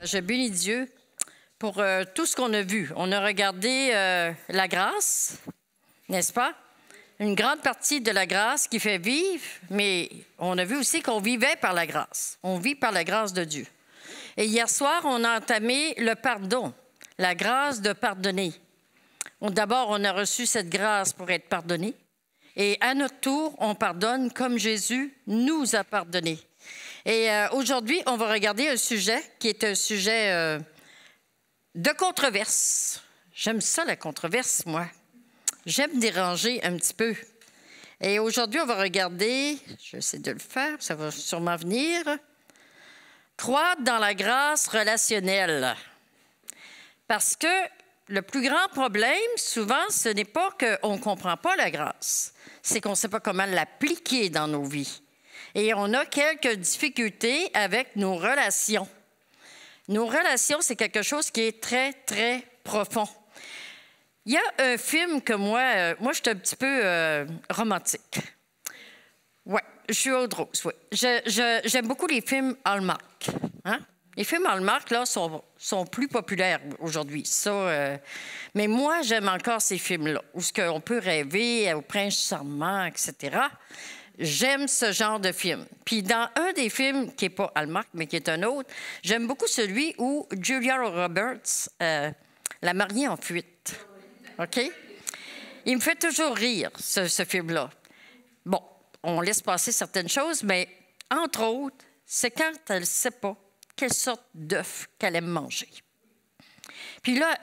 Je bénis Dieu pour tout ce qu'on a vu. On a regardé la grâce, n'est-ce pas? Une grande partie de la grâce qui fait vivre, mais on a vu aussi qu'on vivait par la grâce. On vit par la grâce de Dieu. Et hier soir, on a entamé le pardon, la grâce de pardonner. D'abord, on a reçu cette grâce pour être pardonné. Et à notre tour, on pardonne comme Jésus nous a pardonné. Et aujourd'hui, on va regarder un sujet qui est un sujet de controverse. J'aime ça, la controverse, moi. J'aime déranger un petit peu. Et aujourd'hui, on va regarder, je vais essayer de le faire, ça va sûrement venir, croître dans la grâce relationnelle. Parce que le plus grand problème, souvent, ce n'est pas qu'on ne comprend pas la grâce, c'est qu'on ne sait pas comment l'appliquer dans nos vies. Et on a quelques difficultés avec nos relations. Nos relations, c'est quelque chose qui est très, très profond. Il y a un film que moi je suis un petit peu romantique. Oui, je suis Aude Rose, oui. J'aime beaucoup les films Hallmark. Hein? Les films Hallmark, là, sont plus populaires aujourd'hui. Mais moi, j'aime encore ces films-là, où on peut rêver au prince charmant, etc. J'aime ce genre de film. Puis dans un des films, qui n'est pas Hallmark, mais qui est un autre, j'aime beaucoup celui où Julia Roberts, la mariée en fuite. OK? Il me fait toujours rire, ce film-là. Bon, on laisse passer certaines choses, mais entre autres, c'est quand elle ne sait pas quelle sorte d'œuf qu'elle aime manger. Puis là,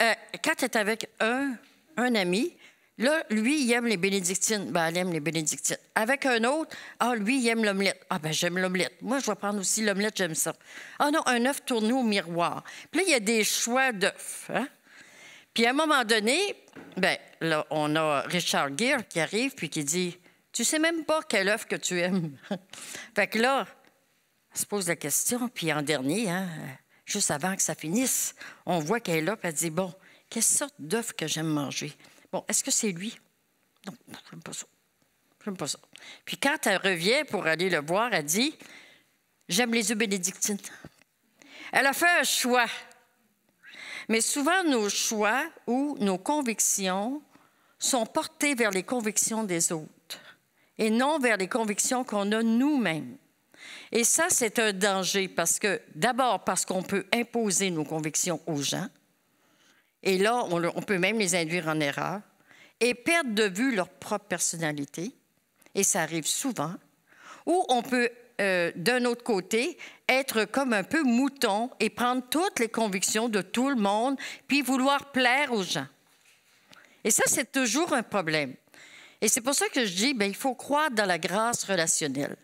quand elle est avec un ami, là, lui, il aime les bénédictines. Ben, elle aime les bénédictines. Avec un autre, lui, il aime l'omelette. Ben, j'aime l'omelette. Moi, je vais prendre aussi l'omelette, j'aime ça. Non, un œuf tourné au miroir. Puis là, il y a des choix d'œufs. Hein? Puis à un moment donné, ben là, on a Richard Gere qui arrive puis qui dit « Tu sais même pas quel œuf que tu aimes. » Fait que là, elle se pose la question, puis en dernier, juste avant que ça finisse, on voit qu'elle est là, puis elle dit « Bon, quelle sorte d'œuf que j'aime manger? » Bon, est-ce que c'est lui? Non, j'aime pas ça. J'aime pas ça. Puis quand elle revient pour aller le voir, elle dit « J'aime les œufs bénédictines. » Elle a fait un choix. Mais souvent, nos choix ou nos convictions sont portés vers les convictions des autres et non vers les convictions qu'on a nous-mêmes. Et ça, c'est un danger parce que, d'abord, parce qu'on peut imposer nos convictions aux gens, et là, on peut même les induire en erreur, et perdre de vue leur propre personnalité, et ça arrive souvent, ou on peut, d'un autre côté, être comme un peu mouton et prendre toutes les convictions de tout le monde, puis vouloir plaire aux gens. Et ça, c'est toujours un problème. Et c'est pour ça que je dis, bien, il faut croire dans la grâce relationnelle.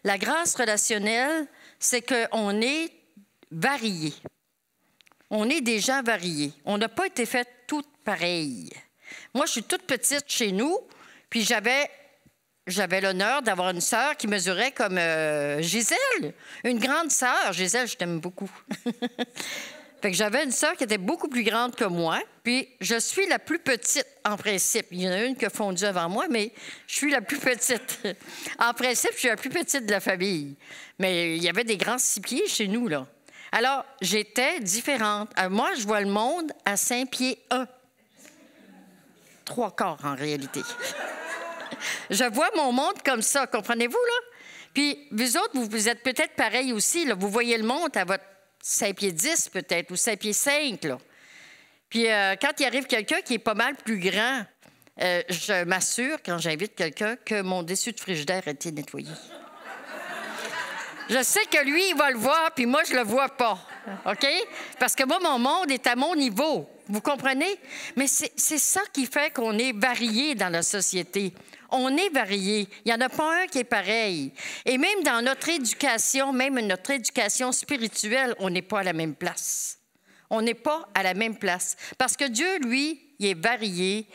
La grâce relationnelle, c'est qu'on est varié. On est des gens variés. On n'a pas été fait toutes pareilles. Moi, je suis toute petite chez nous, puis j'avais l'honneur d'avoir une sœur qui mesurait comme Gisèle, une grande sœur. Gisèle, je t'aime beaucoup. Fait que j'avais une sœur qui était beaucoup plus grande que moi, puis je suis la plus petite en principe. Il y en a une qui a fondu avant moi, mais je suis la plus petite. En principe, je suis la plus petite de la famille. Mais il y avait des grands 6 pieds chez nous, là. Alors, j'étais différente. Moi, je vois le monde à 5 pieds 1. 3/4 en réalité. Je vois mon monde comme ça, comprenez-vous, là? Puis, vous autres, vous êtes peut-être pareil aussi, là. Vous voyez le monde à votre 5 pieds 10 peut-être, ou 5 pieds 5, là. Puis, quand il arrive quelqu'un qui est pas mal plus grand, je m'assure, quand j'invite quelqu'un, que mon dessus de frigidaire a été nettoyé. Je sais que lui, il va le voir, puis moi, je le vois pas, OK? Parce que moi, mon monde est à mon niveau, vous comprenez? Mais c'est ça qui fait qu'on est varié dans la société. On est varié. Il n'y en a pas un qui est pareil. Et même dans notre éducation, même notre éducation spirituelle, on n'est pas à la même place. On n'est pas à la même place. Parce que Dieu, lui, il est varié.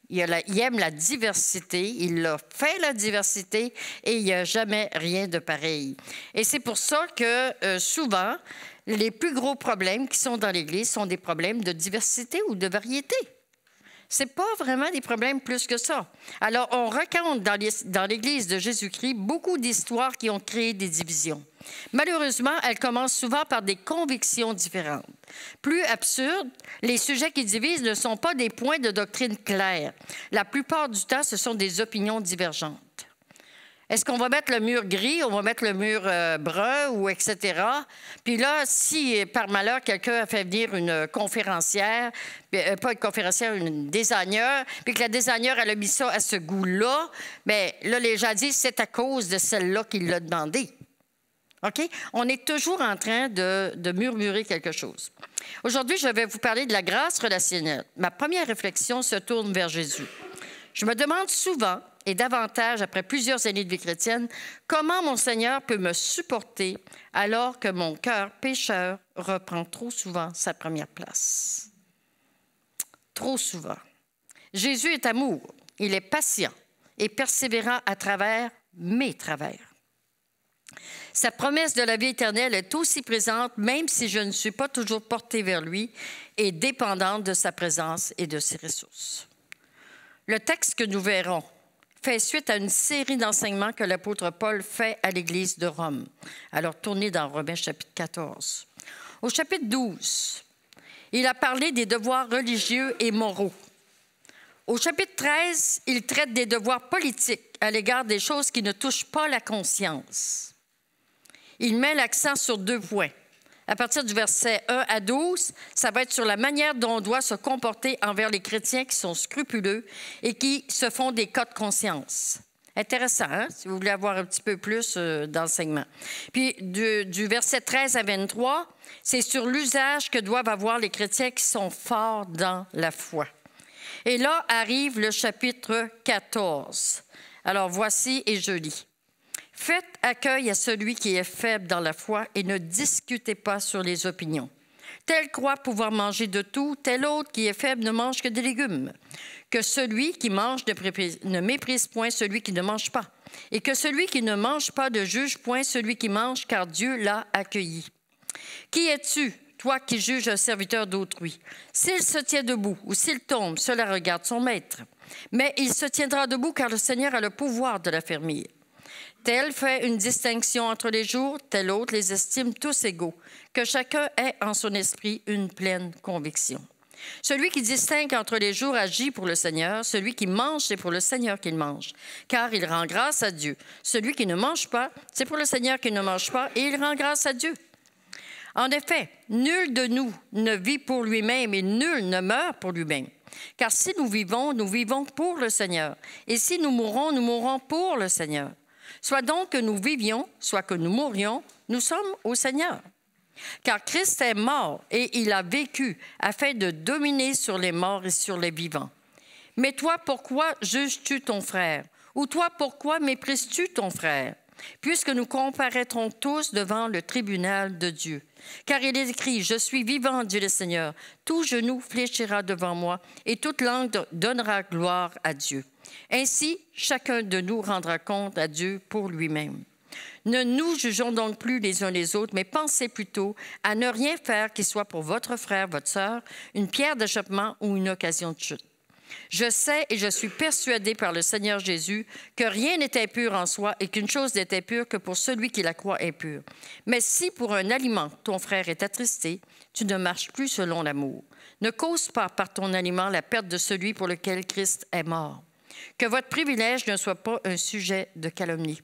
Il aime la diversité. Il a fait la diversité et il n'y a jamais rien de pareil. Et c'est pour ça que souvent, les plus gros problèmes qui sont dans l'Église sont des problèmes de diversité ou de variété. Ce n'est pas vraiment des problèmes plus que ça. Alors, on raconte dans l'Église de Jésus-Christ beaucoup d'histoires qui ont créé des divisions. Malheureusement, elle commence souvent par des convictions différentes. Plus absurdes, les sujets qui divisent ne sont pas des points de doctrine clairs. La plupart du temps, ce sont des opinions divergentes. Est-ce qu'on va mettre le mur gris, on va mettre le mur brun, ou etc. Puis là, si par malheur, quelqu'un a fait venir une conférencière, pas une conférencière, une designer, puis que la designer, elle a mis ça à ce goût-là, bien là, les gens disent c'est à cause de celle-là qu'il l'a demandé. OK? On est toujours en train de murmurer quelque chose. Aujourd'hui, je vais vous parler de la grâce relationnelle. Ma première réflexion se tourne vers Jésus. Je me demande souvent, et davantage après plusieurs années de vie chrétienne, comment mon Seigneur peut me supporter alors que mon cœur pécheur reprend trop souvent sa première place. Trop souvent. Jésus est amour, il est patient et persévérant à travers mes travers. Sa promesse de la vie éternelle est aussi présente, même si je ne suis pas toujours portée vers lui et dépendante de sa présence et de ses ressources. Le texte que nous verrons fait suite à une série d'enseignements que l'apôtre Paul fait à l'Église de Rome. Alors, tournez dans Romains chapitre 14. Au chapitre 12, il a parlé des devoirs religieux et moraux. Au chapitre 13, il traite des devoirs politiques à l'égard des choses qui ne touchent pas la conscience. Il met l'accent sur 2 points. À partir du verset 1 à 12, ça va être sur la manière dont on doit se comporter envers les chrétiens qui sont scrupuleux et qui se font des cas de conscience. Intéressant, hein? Si vous voulez avoir un petit peu plus d'enseignement. Puis, du verset 13 à 23, c'est sur l'usage que doivent avoir les chrétiens qui sont forts dans la foi. Et là arrive le chapitre 14. Alors, voici et je lis. Faites accueil à celui qui est faible dans la foi et ne discutez pas sur les opinions. Tel croit pouvoir manger de tout, tel autre qui est faible ne mange que des légumes. Que celui qui mange ne méprise point celui qui ne mange pas. Et que celui qui ne mange pas ne juge point celui qui mange, car Dieu l'a accueilli. Qui es-tu, toi qui juges un serviteur d'autrui? S'il se tient debout ou s'il tombe, cela regarde son maître. Mais il se tiendra debout car le Seigneur a le pouvoir de l'affermir. Tel fait une distinction entre les jours, tel autre les estime tous égaux, que chacun ait en son esprit une pleine conviction. Celui qui distingue entre les jours agit pour le Seigneur, celui qui mange, c'est pour le Seigneur qu'il mange, car il rend grâce à Dieu. Celui qui ne mange pas, c'est pour le Seigneur qu'il ne mange pas, et il rend grâce à Dieu. En effet, nul de nous ne vit pour lui-même et nul ne meurt pour lui-même. Car si nous vivons pour le Seigneur, et si nous mourrons pour le Seigneur. Soit donc que nous vivions, soit que nous mourions, nous sommes au Seigneur. Car Christ est mort et il a vécu afin de dominer sur les morts et sur les vivants. Mais toi, pourquoi juges-tu ton frère? Ou toi, pourquoi méprises-tu ton frère? Puisque nous comparaîtrons tous devant le tribunal de Dieu. Car il est écrit, « Je suis vivant, Dieu le Seigneur. Tout genou fléchira devant moi et toute langue donnera gloire à Dieu. » Ainsi, chacun de nous rendra compte à Dieu pour lui-même. Ne nous jugeons donc plus les uns les autres, mais pensez plutôt à ne rien faire qui soit pour votre frère, votre sœur, une pierre d'achoppement ou une occasion de chute. Je sais et je suis persuadée par le Seigneur Jésus que rien n'est impur en soi et qu'une chose n'est impure que pour celui qui la croit impure. Mais si pour un aliment ton frère est attristé, tu ne marches plus selon l'amour. Ne cause pas par ton aliment la perte de celui pour lequel Christ est mort. Que votre privilège ne soit pas un sujet de calomnie.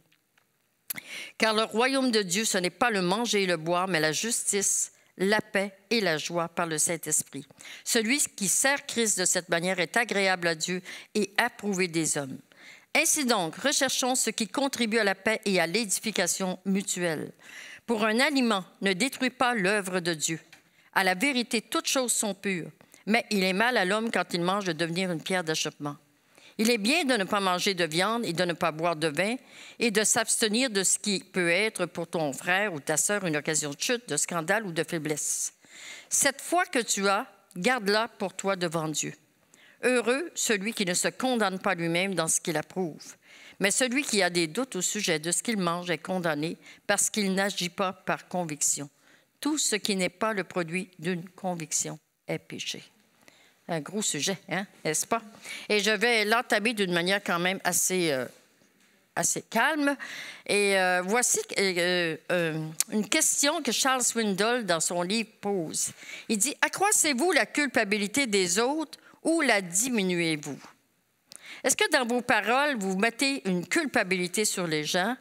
Car le royaume de Dieu, ce n'est pas le manger et le boire, mais la justice, la paix et la joie par le Saint-Esprit. Celui qui sert Christ de cette manière est agréable à Dieu et approuvé des hommes. Ainsi donc, recherchons ce qui contribue à la paix et à l'édification mutuelle. Pour un aliment, ne détruis pas l'œuvre de Dieu. À la vérité, toutes choses sont pures, mais il est mal à l'homme quand il mange de devenir une pierre d'achoppement. Il est bien de ne pas manger de viande et de ne pas boire de vin et de s'abstenir de ce qui peut être pour ton frère ou ta sœur une occasion de chute, de scandale ou de faiblesse. Cette foi que tu as, garde-la pour toi devant Dieu. Heureux celui qui ne se condamne pas lui-même dans ce qu'il approuve. Mais celui qui a des doutes au sujet de ce qu'il mange est condamné parce qu'il n'agit pas par conviction. Tout ce qui n'est pas le produit d'une conviction est péché. Un gros sujet, hein, n'est-ce pas? Et je vais l'entamer d'une manière quand même assez assez calme. Et voici une question que Charles Swindoll, dans son livre, pose. Il dit, « Accroissez-vous la culpabilité des autres ou la diminuez-vous? » Est-ce que dans vos paroles, vous mettez une culpabilité sur les gens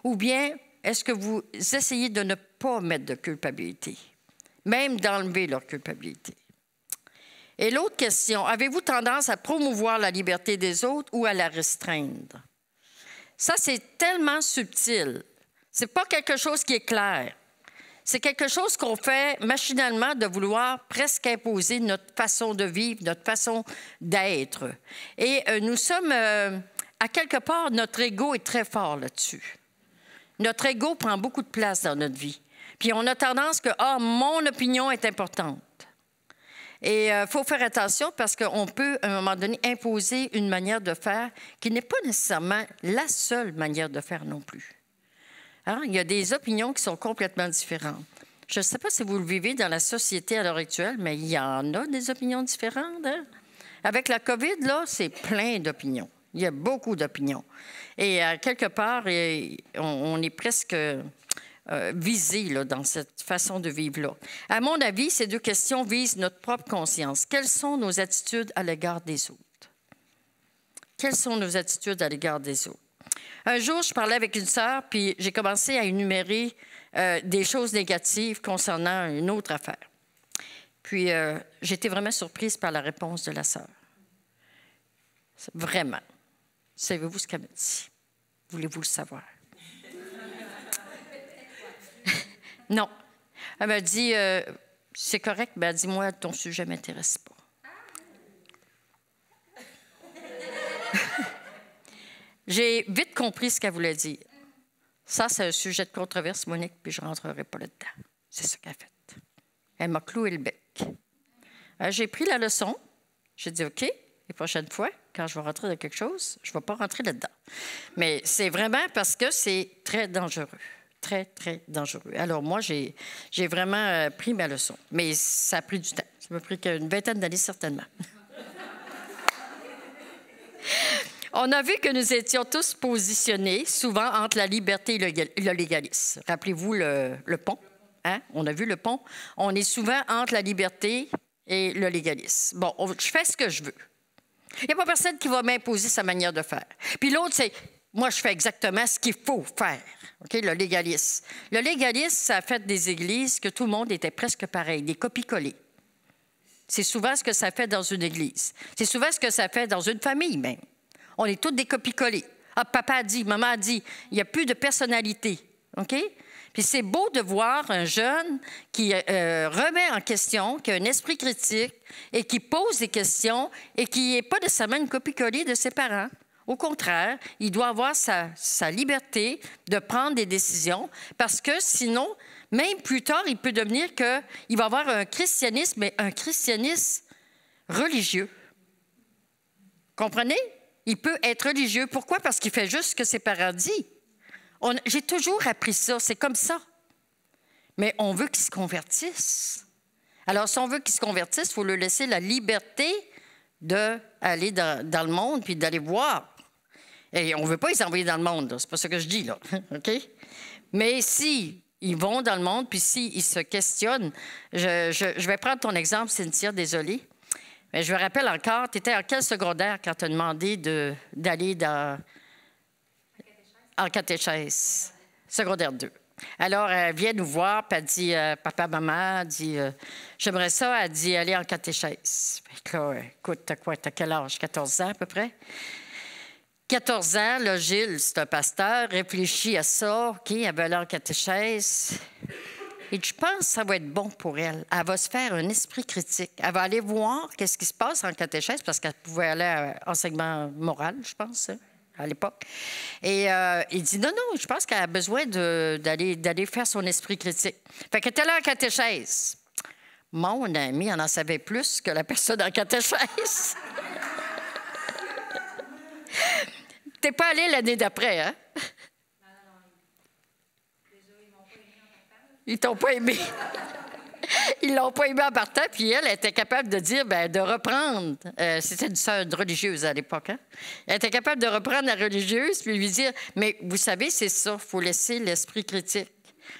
ou bien est-ce que vous essayez de ne pas mettre de culpabilité, même d'enlever leur culpabilité? Et l'autre question, avez-vous tendance à promouvoir la liberté des autres ou à la restreindre? Ça, c'est tellement subtil. Ce n'est pas quelque chose qui est clair. C'est quelque chose qu'on fait machinalement de vouloir presque imposer notre façon de vivre, notre façon d'être. Et nous sommes, à quelque part, notre ego est très fort là-dessus. Notre ego prend beaucoup de place dans notre vie. Puis on a tendance que, mon opinion est importante. Et il faut faire attention parce qu'on peut, à un moment donné, imposer une manière de faire qui n'est pas nécessairement la seule manière de faire non plus. Hein? Il y a des opinions qui sont complètement différentes. Je ne sais pas si vous le vivez dans la société à l'heure actuelle, mais il y en a des opinions différentes. Hein? Avec la COVID, là, c'est plein d'opinions. Il y a beaucoup d'opinions. Et quelque part, on est presque visé là, dans cette façon de vivre-là. À mon avis, ces deux questions visent notre propre conscience. Quelles sont nos attitudes à l'égard des autres? Quelles sont nos attitudes à l'égard des autres? Un jour, je parlais avec une sœur, puis j'ai commencé à énumérer des choses négatives concernant une autre affaire. Puis, j'ai été vraiment surprise par la réponse de la sœur. Vraiment. Savez-vous ce qu'elle m'a dit? Voulez-vous le savoir? Non. Elle m'a dit, c'est correct, mais elle dit, moi, ton sujet ne m'intéresse pas. J'ai vite compris ce qu'elle voulait dire. Ça, c'est un sujet de controverse, Monique, puis je ne rentrerai pas là-dedans. C'est ce qu'elle a fait. Elle m'a cloué le bec. J'ai pris la leçon. J'ai dit, OK, les prochaines fois, quand je vais rentrer dans quelque chose, je ne vais pas rentrer là-dedans. Mais c'est vraiment parce que c'est très dangereux. Très, très dangereux. Alors, moi, j'ai vraiment pris ma leçon. Mais ça a pris du temps. Ça m'a pris qu'une vingtaine d'années, certainement. On a vu que nous étions tous positionnés, souvent entre la liberté et le légalisme. Rappelez-vous le pont. Hein? On a vu le pont. On est souvent entre la liberté et le légalisme. Bon, je fais ce que je veux. Il n'y a pas personne qui va m'imposer sa manière de faire. Puis l'autre, c'est, moi, je fais exactement ce qu'il faut faire. OK? Le légalisme. Le légalisme, ça a fait des églises que tout le monde était presque pareil, des copies-collées. C'est souvent ce que ça fait dans une église. C'est souvent ce que ça fait dans une famille, même. On est tous des copies-collées. Ah, papa a dit, maman a dit, il n'y a plus de personnalité. OK? Puis c'est beau de voir un jeune qui remet en question, qui a un esprit critique et qui pose des questions et qui n'est pas nécessairement une copie-collée de ses parents. Au contraire, il doit avoir sa liberté de prendre des décisions parce que sinon, même plus tard, il peut devenir qu'il va avoir un christianisme, mais un christianisme religieux. Comprenez? Il peut être religieux. Pourquoi? Parce qu'il fait juste ce que ses parents disent. J'ai toujours appris ça, c'est comme ça. Mais on veut qu'il se convertisse. Alors, si on veut qu'il se convertisse, il faut lui laisser la liberté d'aller dans le monde puis d'aller voir. Et on ne veut pas les envoyer dans le monde, c'est pas ce que je dis, là. OK? Mais si ils vont dans le monde puis s'ils se questionnent, je vais prendre ton exemple, Cynthia, désolée. Mais je me rappelle encore, tu étais en quel secondaire quand tu as demandé d'aller en catéchèse? Secondaire 2. Alors, elle vient nous voir, puis elle dit, papa, maman, elle dit, j'aimerais ça, elle dit, aller en catéchèse. Fait que là, écoute, t'as quel âge? 14 ans à peu près? 14 ans, là, Gilles, c'est un pasteur, réfléchit à ça, OK, elle veut aller en catéchèse. Et je pense que ça va être bon pour elle. Elle va se faire un esprit critique. Elle va aller voir qu'est-ce qui se passe en catéchèse, parce qu'elle pouvait aller à enseignement moral, je pense, à l'époque. Et il dit, non, je pense qu'elle a besoin d'aller faire son esprit critique. Fait qu'elle était là en catéchèse. Mon ami en savait plus que la personne en catéchèse. T'es pas allé l'année d'après, hein? Ils t'ont pas aimé. Ils l'ont pas aimé en partant, puis elle était capable de dire, de reprendre. C'était une sœur religieuse à l'époque. Hein? Elle était capable de reprendre la religieuse, puis lui dire, mais vous savez, c'est ça, il faut laisser l'esprit critique.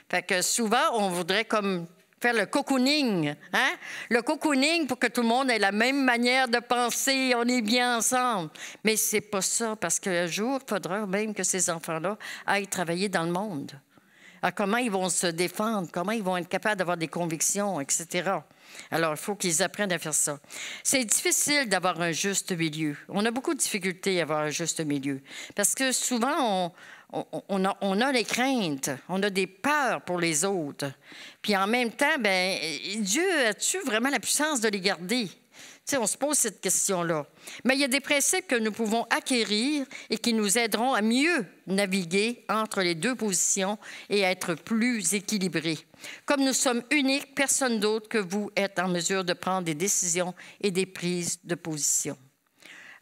Fait que souvent, on voudrait comme faire le cocooning, hein? Le cocooning pour que tout le monde ait la même manière de penser, on est bien ensemble. Mais c'est pas ça, parce qu'un jour, il faudra même que ces enfants-là aillent travailler dans le monde. Alors, comment ils vont se défendre, comment ils vont être capables d'avoir des convictions, etc. Alors, il faut qu'ils apprennent à faire ça. C'est difficile d'avoir un juste milieu. On a beaucoup de difficultés à avoir un juste milieu, parce que souvent, on a des craintes, on a des peurs pour les autres. Puis en même temps, Dieu a-tu vraiment la puissance de les garder? Tu sais, on se pose cette question-là. Mais il y a des principes que nous pouvons acquérir et qui nous aideront à mieux naviguer entre les deux positions et à être plus équilibrés. Comme nous sommes uniques, personne d'autre que vous est en mesure de prendre des décisions et des prises de position.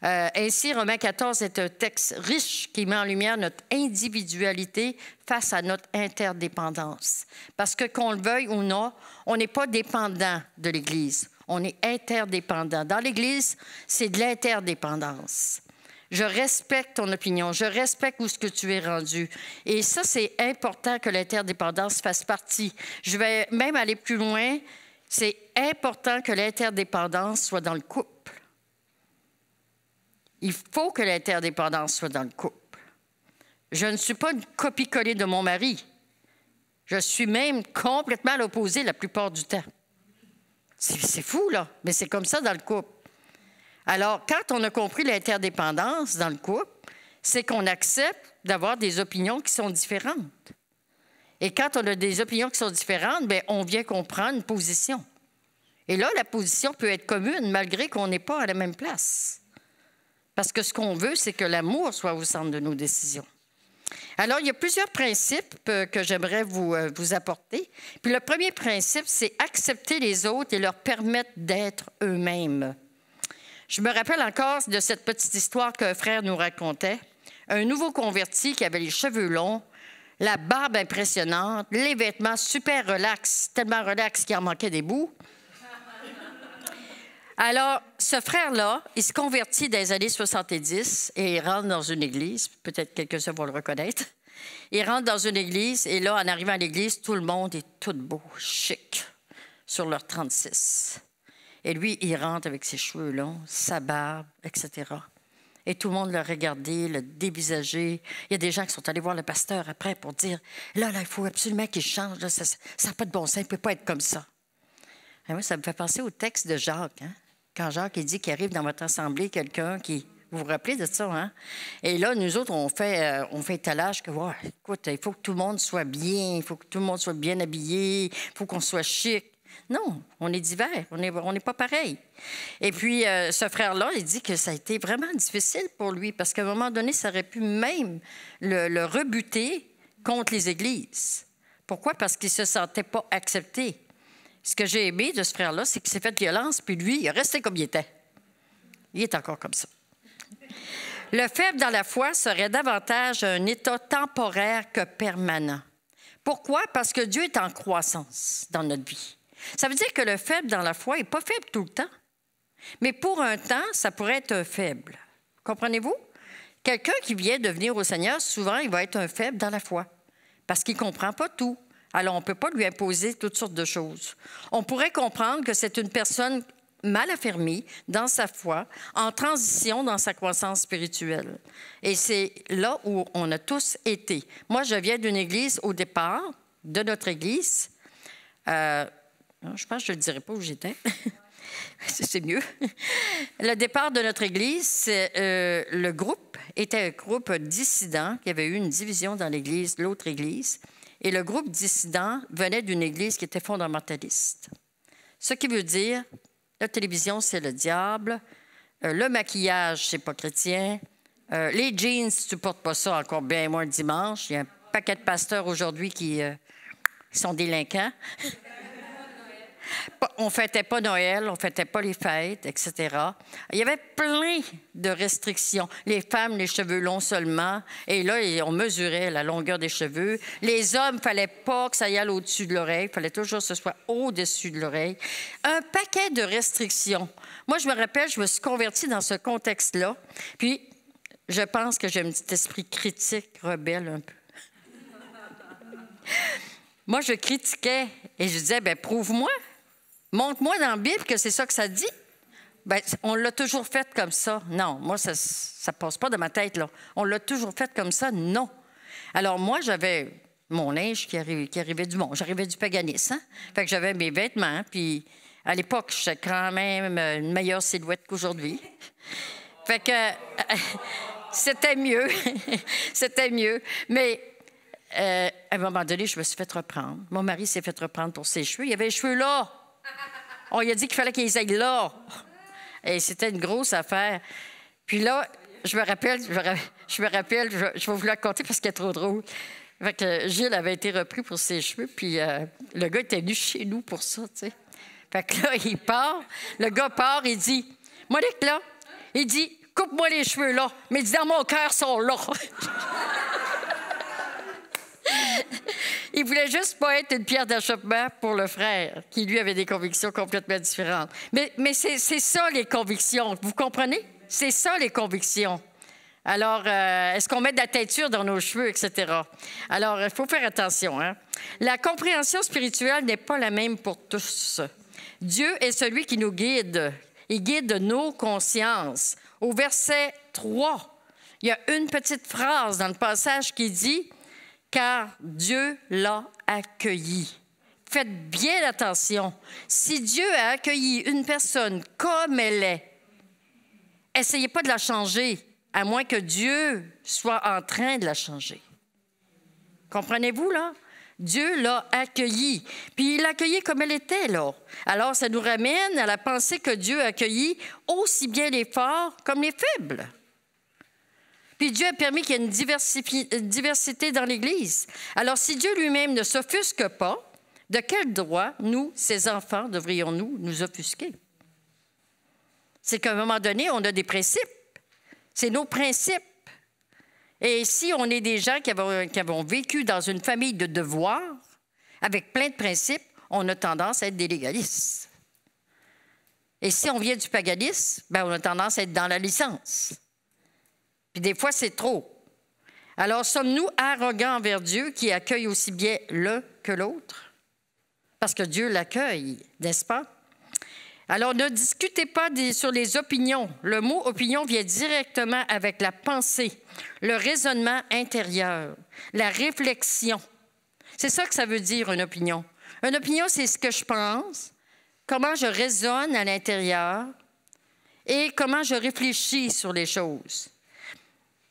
Ainsi, Romains 14 est un texte riche qui met en lumière notre individualité face à notre interdépendance. Parce que qu'on le veuille ou non, on n'est pas dépendant de l'Église, on est interdépendant. Dans l'Église, c'est de l'interdépendance. Je respecte ton opinion, je respecte où ce que tu es rendu. Et ça, c'est important que l'interdépendance fasse partie. Je vais même aller plus loin. C'est important que l'interdépendance soit dans le couple. Il faut que l'interdépendance soit dans le couple. Je ne suis pas une copie-collée de mon mari. Je suis même complètement à l'opposé la plupart du temps. C'est fou, là, mais c'est comme ça dans le couple. Alors, quand on a compris l'interdépendance dans le couple, c'est qu'on accepte d'avoir des opinions qui sont différentes. Et quand on a des opinions qui sont différentes, on vient qu'on prend une position. Et là, la position peut être commune malgré qu'on n'est pas à la même place. Parce que ce qu'on veut, c'est que l'amour soit au centre de nos décisions. Alors, il y a plusieurs principes que j'aimerais vous apporter. Puis le premier principe, c'est accepter les autres et leur permettre d'être eux-mêmes. Je me rappelle encore de cette petite histoire qu'un frère nous racontait. Un nouveau converti qui avait les cheveux longs, la barbe impressionnante, les vêtements super relax, tellement relax qu'il en manquait des bouts. Alors, ce frère-là, il se convertit dans les années 70 et il rentre dans une église. Peut-être quelques-uns vont le reconnaître. Il rentre dans une église et là, en arrivant à l'église, tout le monde est tout beau, chic, sur leur 36. Et lui, il rentre avec ses cheveux longs, sa barbe, etc. Et tout le monde l'a regardé, l'a dévisagé. Il y a des gens qui sont allés voir le pasteur après pour dire « Là, il faut absolument qu'il change. Là, ça n'a pas de bon sens, il ne peut pas être comme ça. » Et moi, ça me fait penser au texte de Jacques, hein? Quand Jacques il dit qu'il arrive dans votre assemblée quelqu'un qui... Vous vous rappelez de ça, hein? Et là, nous autres, on fait étalage que, wow, écoute, il faut que tout le monde soit bien, il faut que tout le monde soit bien habillé, il faut qu'on soit chic. Non, on est divers, on n'est pas pareil. Et puis, ce frère-là, il dit que ça a été vraiment difficile pour lui parce qu'à un moment donné, ça aurait pu même le rebuter contre les églises. Pourquoi? Parce qu'il ne se sentait pas accepté. Ce que j'ai aimé de ce frère-là, c'est qu'il s'est fait violence, puis lui, il est resté comme il était. Il est encore comme ça. Le faible dans la foi serait davantage un état temporaire que permanent. Pourquoi? Parce que Dieu est en croissance dans notre vie. Ça veut dire que le faible dans la foi n'est pas faible tout le temps. Mais pour un temps, ça pourrait être un faible. Comprenez-vous? Quelqu'un qui vient de venir au Seigneur, souvent, il va être un faible dans la foi parce qu'il ne comprend pas tout. Alors, on ne peut pas lui imposer toutes sortes de choses. On pourrait comprendre que c'est une personne mal affermie dans sa foi, en transition dans sa croissance spirituelle. Et c'est là où on a tous été. Moi, je viens d'une église au départ, de notre église. Je pense que je ne dirais pas où j'étais. C'est mieux. Le départ de notre église, le groupe était un groupe dissident. Il y avait eu une division dans l'église, l'autre église. Et le groupe dissident venait d'une église qui était fondamentaliste. Ce qui veut dire, la télévision, c'est le diable. Le maquillage, c'est pas chrétien. Les jeans, tu ne portes pas ça encore bien moins le dimanche. Il y a un paquet de pasteurs aujourd'hui qui sont délinquants. On ne fêtait pas Noël, on ne fêtait pas les fêtes, etc. Il y avait plein de restrictions. Les femmes, les cheveux longs seulement. Et là, on mesurait la longueur des cheveux. Les hommes, il ne fallait pas que ça y aille au-dessus de l'oreille. Il fallait toujours que ce soit au-dessus de l'oreille. Un paquet de restrictions. Moi, je me rappelle, je me suis convertie dans ce contexte-là. Puis, je pense que j'ai un petit esprit critique, rebelle un peu. Moi, je critiquais et je disais, bien, prouve-moi. Montre-moi dans la Bible que c'est ça que ça dit. Bien, on l'a toujours fait comme ça. Non, moi, ça ne passe pas dans ma tête, là. On l'a toujours fait comme ça. Non. Alors, moi, j'avais mon linge qui arrivait du monde. J'arrivais du paganisme, hein? Fait que j'avais mes vêtements, puis à l'époque, j'étais quand même une meilleure silhouette qu'aujourd'hui. Fait que c'était mieux. C'était mieux. Mais à un moment donné, je me suis fait reprendre. Mon mari s'est fait reprendre pour ses cheveux. Il avait les cheveux là. On lui a dit qu'il fallait qu'ils aillent là. Et c'était une grosse affaire. Puis là, je me rappelle, je vais vous la raconter parce qu'elle est trop drôle. Fait que Gilles avait été repris pour ses cheveux, puis le gars était venu chez nous pour ça, tu sais. Fait que là, il part, le gars part, il dit, « Monique, là, il dit, coupe-moi les cheveux là, mais il dit, dans mon cœur, ils sont là. » Il voulait juste pas être une pierre d'achoppement pour le frère, qui, lui, avait des convictions complètement différentes. Mais c'est ça, les convictions. Vous comprenez? C'est ça, les convictions. Alors, est-ce qu'on met de la teinture dans nos cheveux, etc.? Alors, il faut faire attention, hein? La compréhension spirituelle n'est pas la même pour tous. Dieu est celui qui nous guide. Il guide nos consciences. Au verset 3, il y a une petite phrase dans le passage qui dit « Car Dieu l'a accueilli ». Faites bien attention. Si Dieu a accueilli une personne comme elle est, essayez pas de la changer, à moins que Dieu soit en train de la changer. Comprenez-vous, là? Dieu l'a accueillie. Puis il l'a accueillie comme elle était, là. Alors, ça nous ramène à la pensée que Dieu a accueilli aussi bien les forts comme les faibles. Puis Dieu a permis qu'il y ait une diversité dans l'Église. Alors, si Dieu lui-même ne s'offusque pas, de quel droit, nous, ses enfants, devrions-nous nous offusquer? C'est qu'à un moment donné, on a des principes. C'est nos principes. Et si on est des gens qui avons vécu dans une famille de devoirs, avec plein de principes, on a tendance à être des légalistes. Et si on vient du paganisme, bien, on a tendance à être dans la licence. Puis des fois, c'est trop. Alors, sommes-nous arrogants envers Dieu qui accueille aussi bien l'un que l'autre? Parce que Dieu l'accueille, n'est-ce pas? Alors, ne discutez pas sur les opinions. Le mot « opinion » vient directement avec la pensée, le raisonnement intérieur, la réflexion. C'est ça que ça veut dire, une opinion. Une opinion, c'est ce que je pense, comment je raisonne à l'intérieur et comment je réfléchis sur les choses.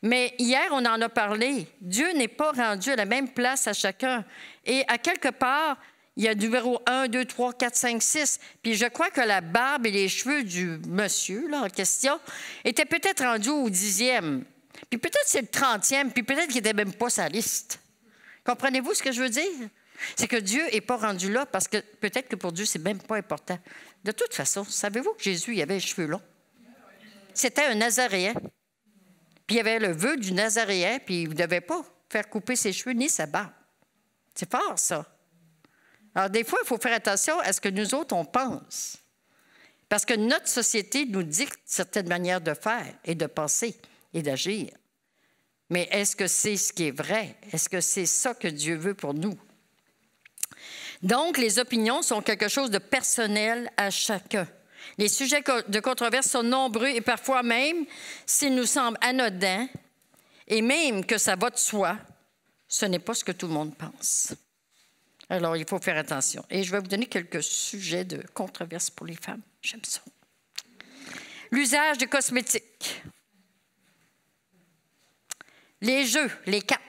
Mais hier, on en a parlé. Dieu n'est pas rendu à la même place à chacun. Et à quelque part, il y a numéro 1, 2, 3, 4, 5, 6. Puis je crois que la barbe et les cheveux du monsieur là, en question étaient peut-être rendus au 10e. Puis peut-être c'est le 30e, puis peut-être qu'il n'était même pas sa liste. Comprenez-vous ce que je veux dire? C'est que Dieu n'est pas rendu là parce que peut-être que pour Dieu, c'est même pas important. De toute façon, savez-vous que Jésus il avait les cheveux longs? C'était un Nazaréen. Puis il y avait le vœu du Nazaréen, puis il ne devait pas faire couper ses cheveux ni sa barbe. C'est fort, ça. Alors, des fois, il faut faire attention à ce que nous autres, on pense. Parce que notre société nous dicte certaines manières de faire et de penser et d'agir. Mais est-ce que c'est ce qui est vrai? Est-ce que c'est ça que Dieu veut pour nous? Donc, les opinions sont quelque chose de personnel à chacun. Les sujets de controverse sont nombreux et parfois même, s'ils nous semblent anodins, et même que ça va de soi, ce n'est pas ce que tout le monde pense. Alors, il faut faire attention. Et je vais vous donner quelques sujets de controverse pour les femmes. J'aime ça. L'usage de cosmétiques. Les jeux, les cartes.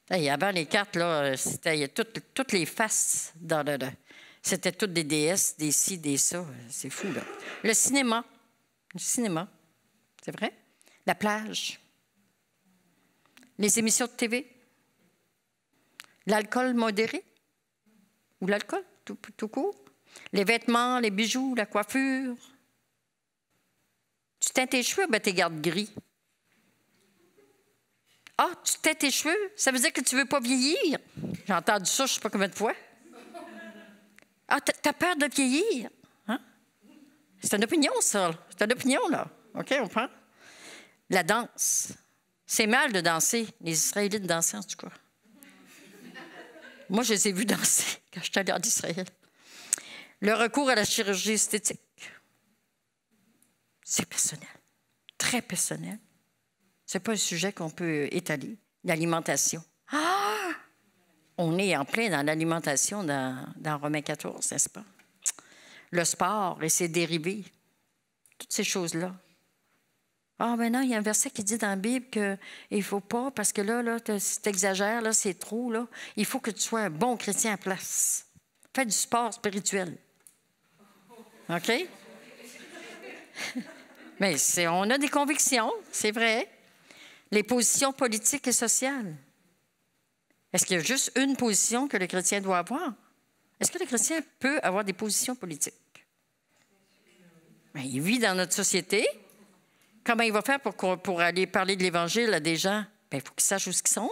Hey, avant les cartes, là, c'était toutes les faces dans le... C'était toutes des déesses, des ci, des ça. C'est fou, là. Le cinéma. C'est vrai? La plage. Les émissions de TV. L'alcool modéré. Ou l'alcool. tout court. Les vêtements, les bijoux, la coiffure. Tu teins tes cheveux, ben tu les gardes gris. Ah, tu teins tes cheveux? Ça veut dire que tu ne veux pas vieillir? J'ai entendu ça, je ne sais pas combien de fois. Ah, tu as peur de vieillir? Hein? C'est une opinion, ça. C'est une opinion, là. OK, on prend? La danse. C'est mal de danser. Les Israélites dansaient, en tout cas. Moi, je les ai vus danser quand j'étais allée en Israël. Le recours à la chirurgie esthétique. C'est personnel. Très personnel. Ce n'est pas un sujet qu'on peut étaler. L'alimentation. Ah! On est en plein dans l'alimentation dans Romains 14, n'est-ce pas? Le sport et ses dérivés. Toutes ces choses-là. Ah, ben non, il y a un verset qui dit dans la Bible qu'il ne faut pas, parce que là si tu exagères, là, c'est trop, là. Il faut que tu sois un bon chrétien à place. Fais du sport spirituel. OK? Mais on a des convictions, c'est vrai. Les positions politiques et sociales. Est-ce qu'il y a juste une position que le chrétien doit avoir? Est-ce que le chrétien peut avoir des positions politiques? Bien, il vit dans notre société. Comment il va faire pour aller parler de l'Évangile à des gens? Bien, il faut qu'il sache où ils sont.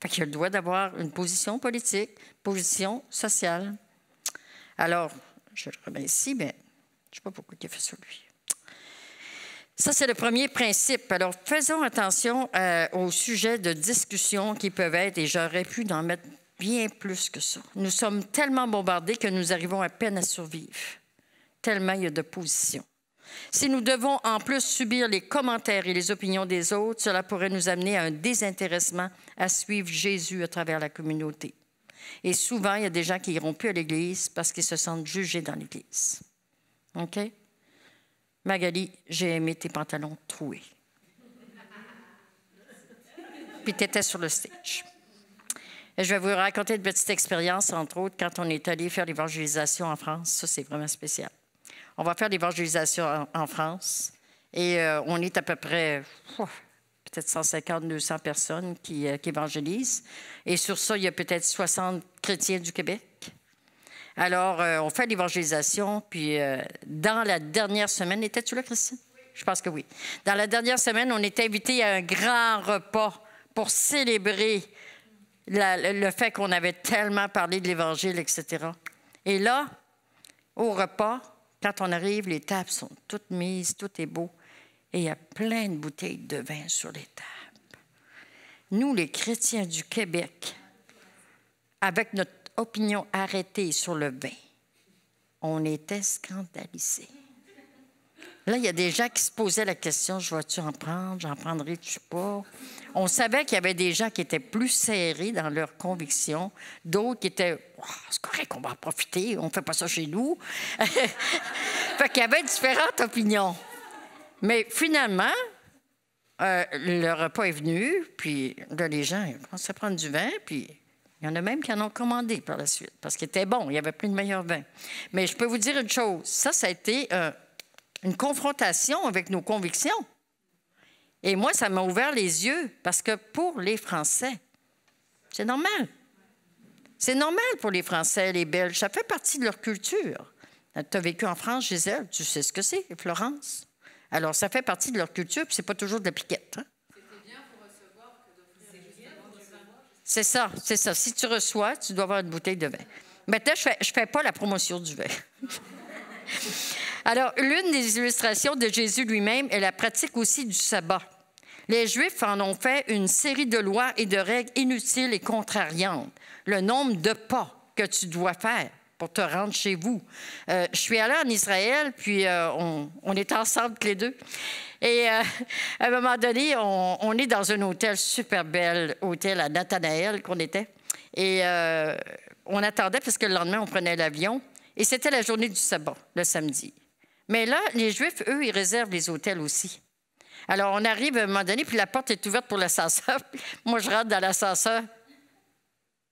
Fait qu'il a le droit d'avoir une position politique, position sociale. Alors, je le remercie, mais je ne sais pas pourquoi il a fait ça, lui. Ça, c'est le premier principe. Alors, faisons attention aux sujets de discussion qui peuvent être, et j'aurais pu en mettre bien plus que ça. Nous sommes tellement bombardés que nous arrivons à peine à survivre, tellement il y a de positions. Si nous devons en plus subir les commentaires et les opinions des autres, cela pourrait nous amener à un désintéressement à suivre Jésus à travers la communauté. Et souvent, il y a des gens qui n'iront plus à l'Église parce qu'ils se sentent jugés dans l'Église. OK? Magali, j'ai aimé tes pantalons troués. Puis tu étais sur le stage. Et je vais vous raconter une petite expérience, entre autres, quand on est allé faire l'évangélisation en France. Ça, c'est vraiment spécial. On va faire l'évangélisation en France et on est à peu près peut-être 150-200 personnes qui évangélisent. Et sur ça, il y a peut-être 60 chrétiens du Québec. Alors, on fait l'évangélisation, puis dans la dernière semaine, étais-tu là, Christine? Oui. Je pense que oui. Dans la dernière semaine, on était invités à un grand repas pour célébrer le fait qu'on avait tellement parlé de l'Évangile, etc. Et là, au repas, quand on arrive, les tables sont toutes mises, tout est beau, et il y a plein de bouteilles de vin sur les tables. Nous, les chrétiens du Québec, avec notre opinion arrêtée sur le vin, on était scandalisés. Là, il y a des gens qui se posaient la question, je vais-tu en prendre, j'en prendrai-tu pas? On savait qu'il y avait des gens qui étaient plus serrés dans leurs convictions, d'autres qui étaient, oh, c'est correct, on va en profiter, on ne fait pas ça chez nous. Fait qu'il y avait différentes opinions. Mais finalement, le repas est venu, puis là, les gens ils commencent à prendre du vin, puis il y en a même qui en ont commandé par la suite, parce qu'il était bon, il y avait plus de meilleur vin. Mais je peux vous dire une chose, ça a été une confrontation avec nos convictions. Et moi, ça m'a ouvert les yeux, parce que pour les Français, c'est normal. C'est normal pour les Français, les Belges, ça fait partie de leur culture. Tu as vécu en France, Gisèle, tu sais ce que c'est, Florence. Alors, ça fait partie de leur culture, puis c'est pas toujours de la piquette. Hein? C'était bien pour recevoir que de c'est ça, c'est ça. Si tu reçois, tu dois avoir une bouteille de vin. Maintenant, je ne fais pas la promotion du vin. Alors, l'une des illustrations de Jésus lui-même est la pratique aussi du sabbat. Les Juifs en ont fait une série de lois et de règles inutiles et contrariantes. Le nombre de pas que tu dois faire pour te rendre chez vous. Je suis allée en Israël, puis on était ensemble tous les deux. Et à un moment donné, on est dans un hôtel, super bel hôtel à Nathanaël qu'on était. Et on attendait parce que le lendemain, on prenait l'avion. Et c'était la journée du sabbat, le samedi. Mais là, les Juifs, eux, ils réservent les hôtels aussi. Alors, on arrive à un moment donné, puis la porte est ouverte pour l'ascenseur. Moi, je rentre dans l'ascenseur.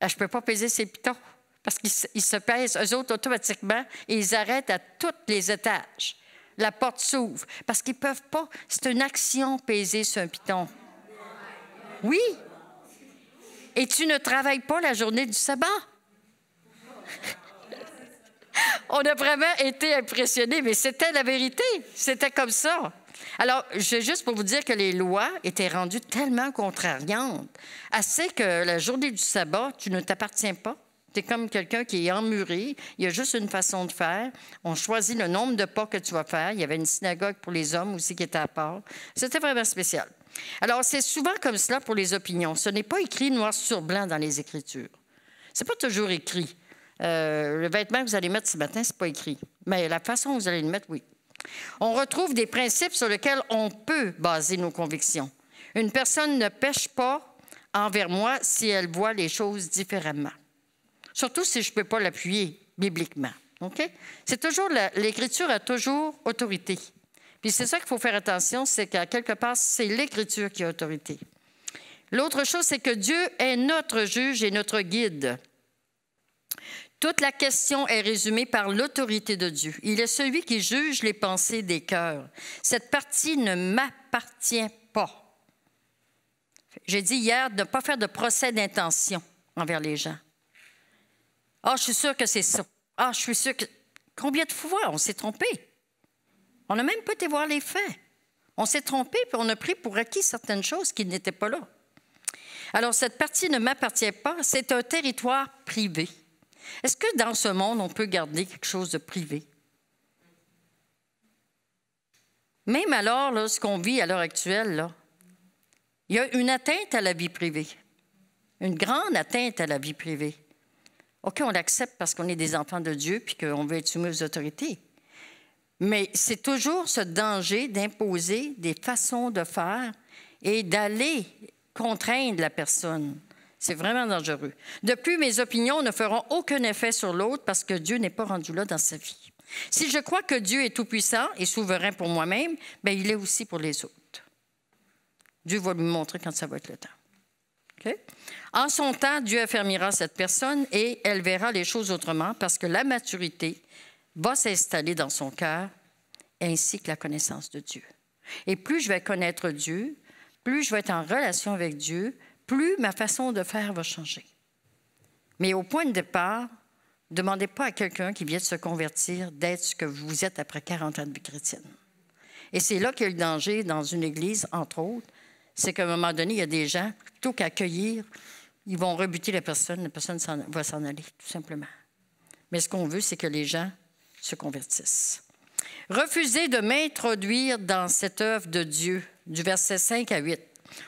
Je ne peux pas peser ces pitons parce qu'ils se pèsent, eux autres, automatiquement, et ils arrêtent à tous les étages. La porte s'ouvre parce qu'ils ne peuvent pas. C'est une action, peser sur un piton. Oui. Et tu ne travailles pas la journée du sabbat. On a vraiment été impressionnés, mais c'était la vérité. C'était comme ça. Alors, juste pour vous dire que les lois étaient rendues tellement contrariantes, assez que la journée du sabbat, tu ne t'appartiens pas. Tu es comme quelqu'un qui est emmuré. Il y a juste une façon de faire. On choisit le nombre de pas que tu vas faire. Il y avait une synagogue pour les hommes aussi qui était à part. C'était vraiment spécial. Alors, c'est souvent comme cela pour les opinions. Ce n'est pas écrit noir sur blanc dans les Écritures. Ce n'est pas toujours écrit. Le vêtement que vous allez mettre ce matin, ce n'est pas écrit. Mais la façon dont vous allez le mettre, oui. On retrouve des principes sur lesquels on peut baser nos convictions. Une personne ne pêche pas envers moi si elle voit les choses différemment. Surtout si je ne peux pas l'appuyer bibliquement. Okay? C'est toujours l'Écriture a toujours autorité. Puis c'est ça qu'il faut faire attention, c'est qu'à quelque part, c'est l'Écriture qui a autorité. L'autre chose, c'est que Dieu est notre juge et notre guide. Toute la question est résumée par l'autorité de Dieu. Il est celui qui juge les pensées des cœurs. Cette partie ne m'appartient pas. J'ai dit hier de ne pas faire de procès d'intention envers les gens. Ah, je suis sûre que c'est ça. Ah, je suis sûre que... Combien de fois on s'est trompé? On n'a même pas été voir les faits. On s'est trompé, puis on a pris pour acquis certaines choses qui n'étaient pas là. Alors, cette partie ne m'appartient pas, c'est un territoire privé. Est-ce que dans ce monde, on peut garder quelque chose de privé? Même alors, là, ce qu'on vit à l'heure actuelle, là, il y a une atteinte à la vie privée, une grande atteinte à la vie privée. OK, on l'accepte parce qu'on est des enfants de Dieu puis qu'on veut être soumis aux autorités. Mais c'est toujours ce danger d'imposer des façons de faire et d'aller contraindre la personne. C'est vraiment dangereux. De plus, mes opinions ne feront aucun effet sur l'autre parce que Dieu n'est pas rendu là dans sa vie. Si je crois que Dieu est tout-puissant et souverain pour moi-même, bien, il est aussi pour les autres. Dieu va lui montrer quand ça va être le temps. Okay? En son temps, Dieu affermira cette personne et elle verra les choses autrement parce que la maturité va s'installer dans son cœur ainsi que la connaissance de Dieu. Et plus je vais connaître Dieu, plus je vais être en relation avec Dieu, plus ma façon de faire va changer. Mais au point de départ, ne demandez pas à quelqu'un qui vient de se convertir d'être ce que vous êtes après 40 ans de vie chrétienne. Et c'est là qu'il y a le danger dans une église, entre autres, c'est qu'à un moment donné, il y a des gens, plutôt qu'accueillir, ils vont rebuter la personne va s'en aller, tout simplement. Mais ce qu'on veut, c'est que les gens se convertissent. Refusez de m'introduire dans cette œuvre de Dieu, du verset 5 à 8.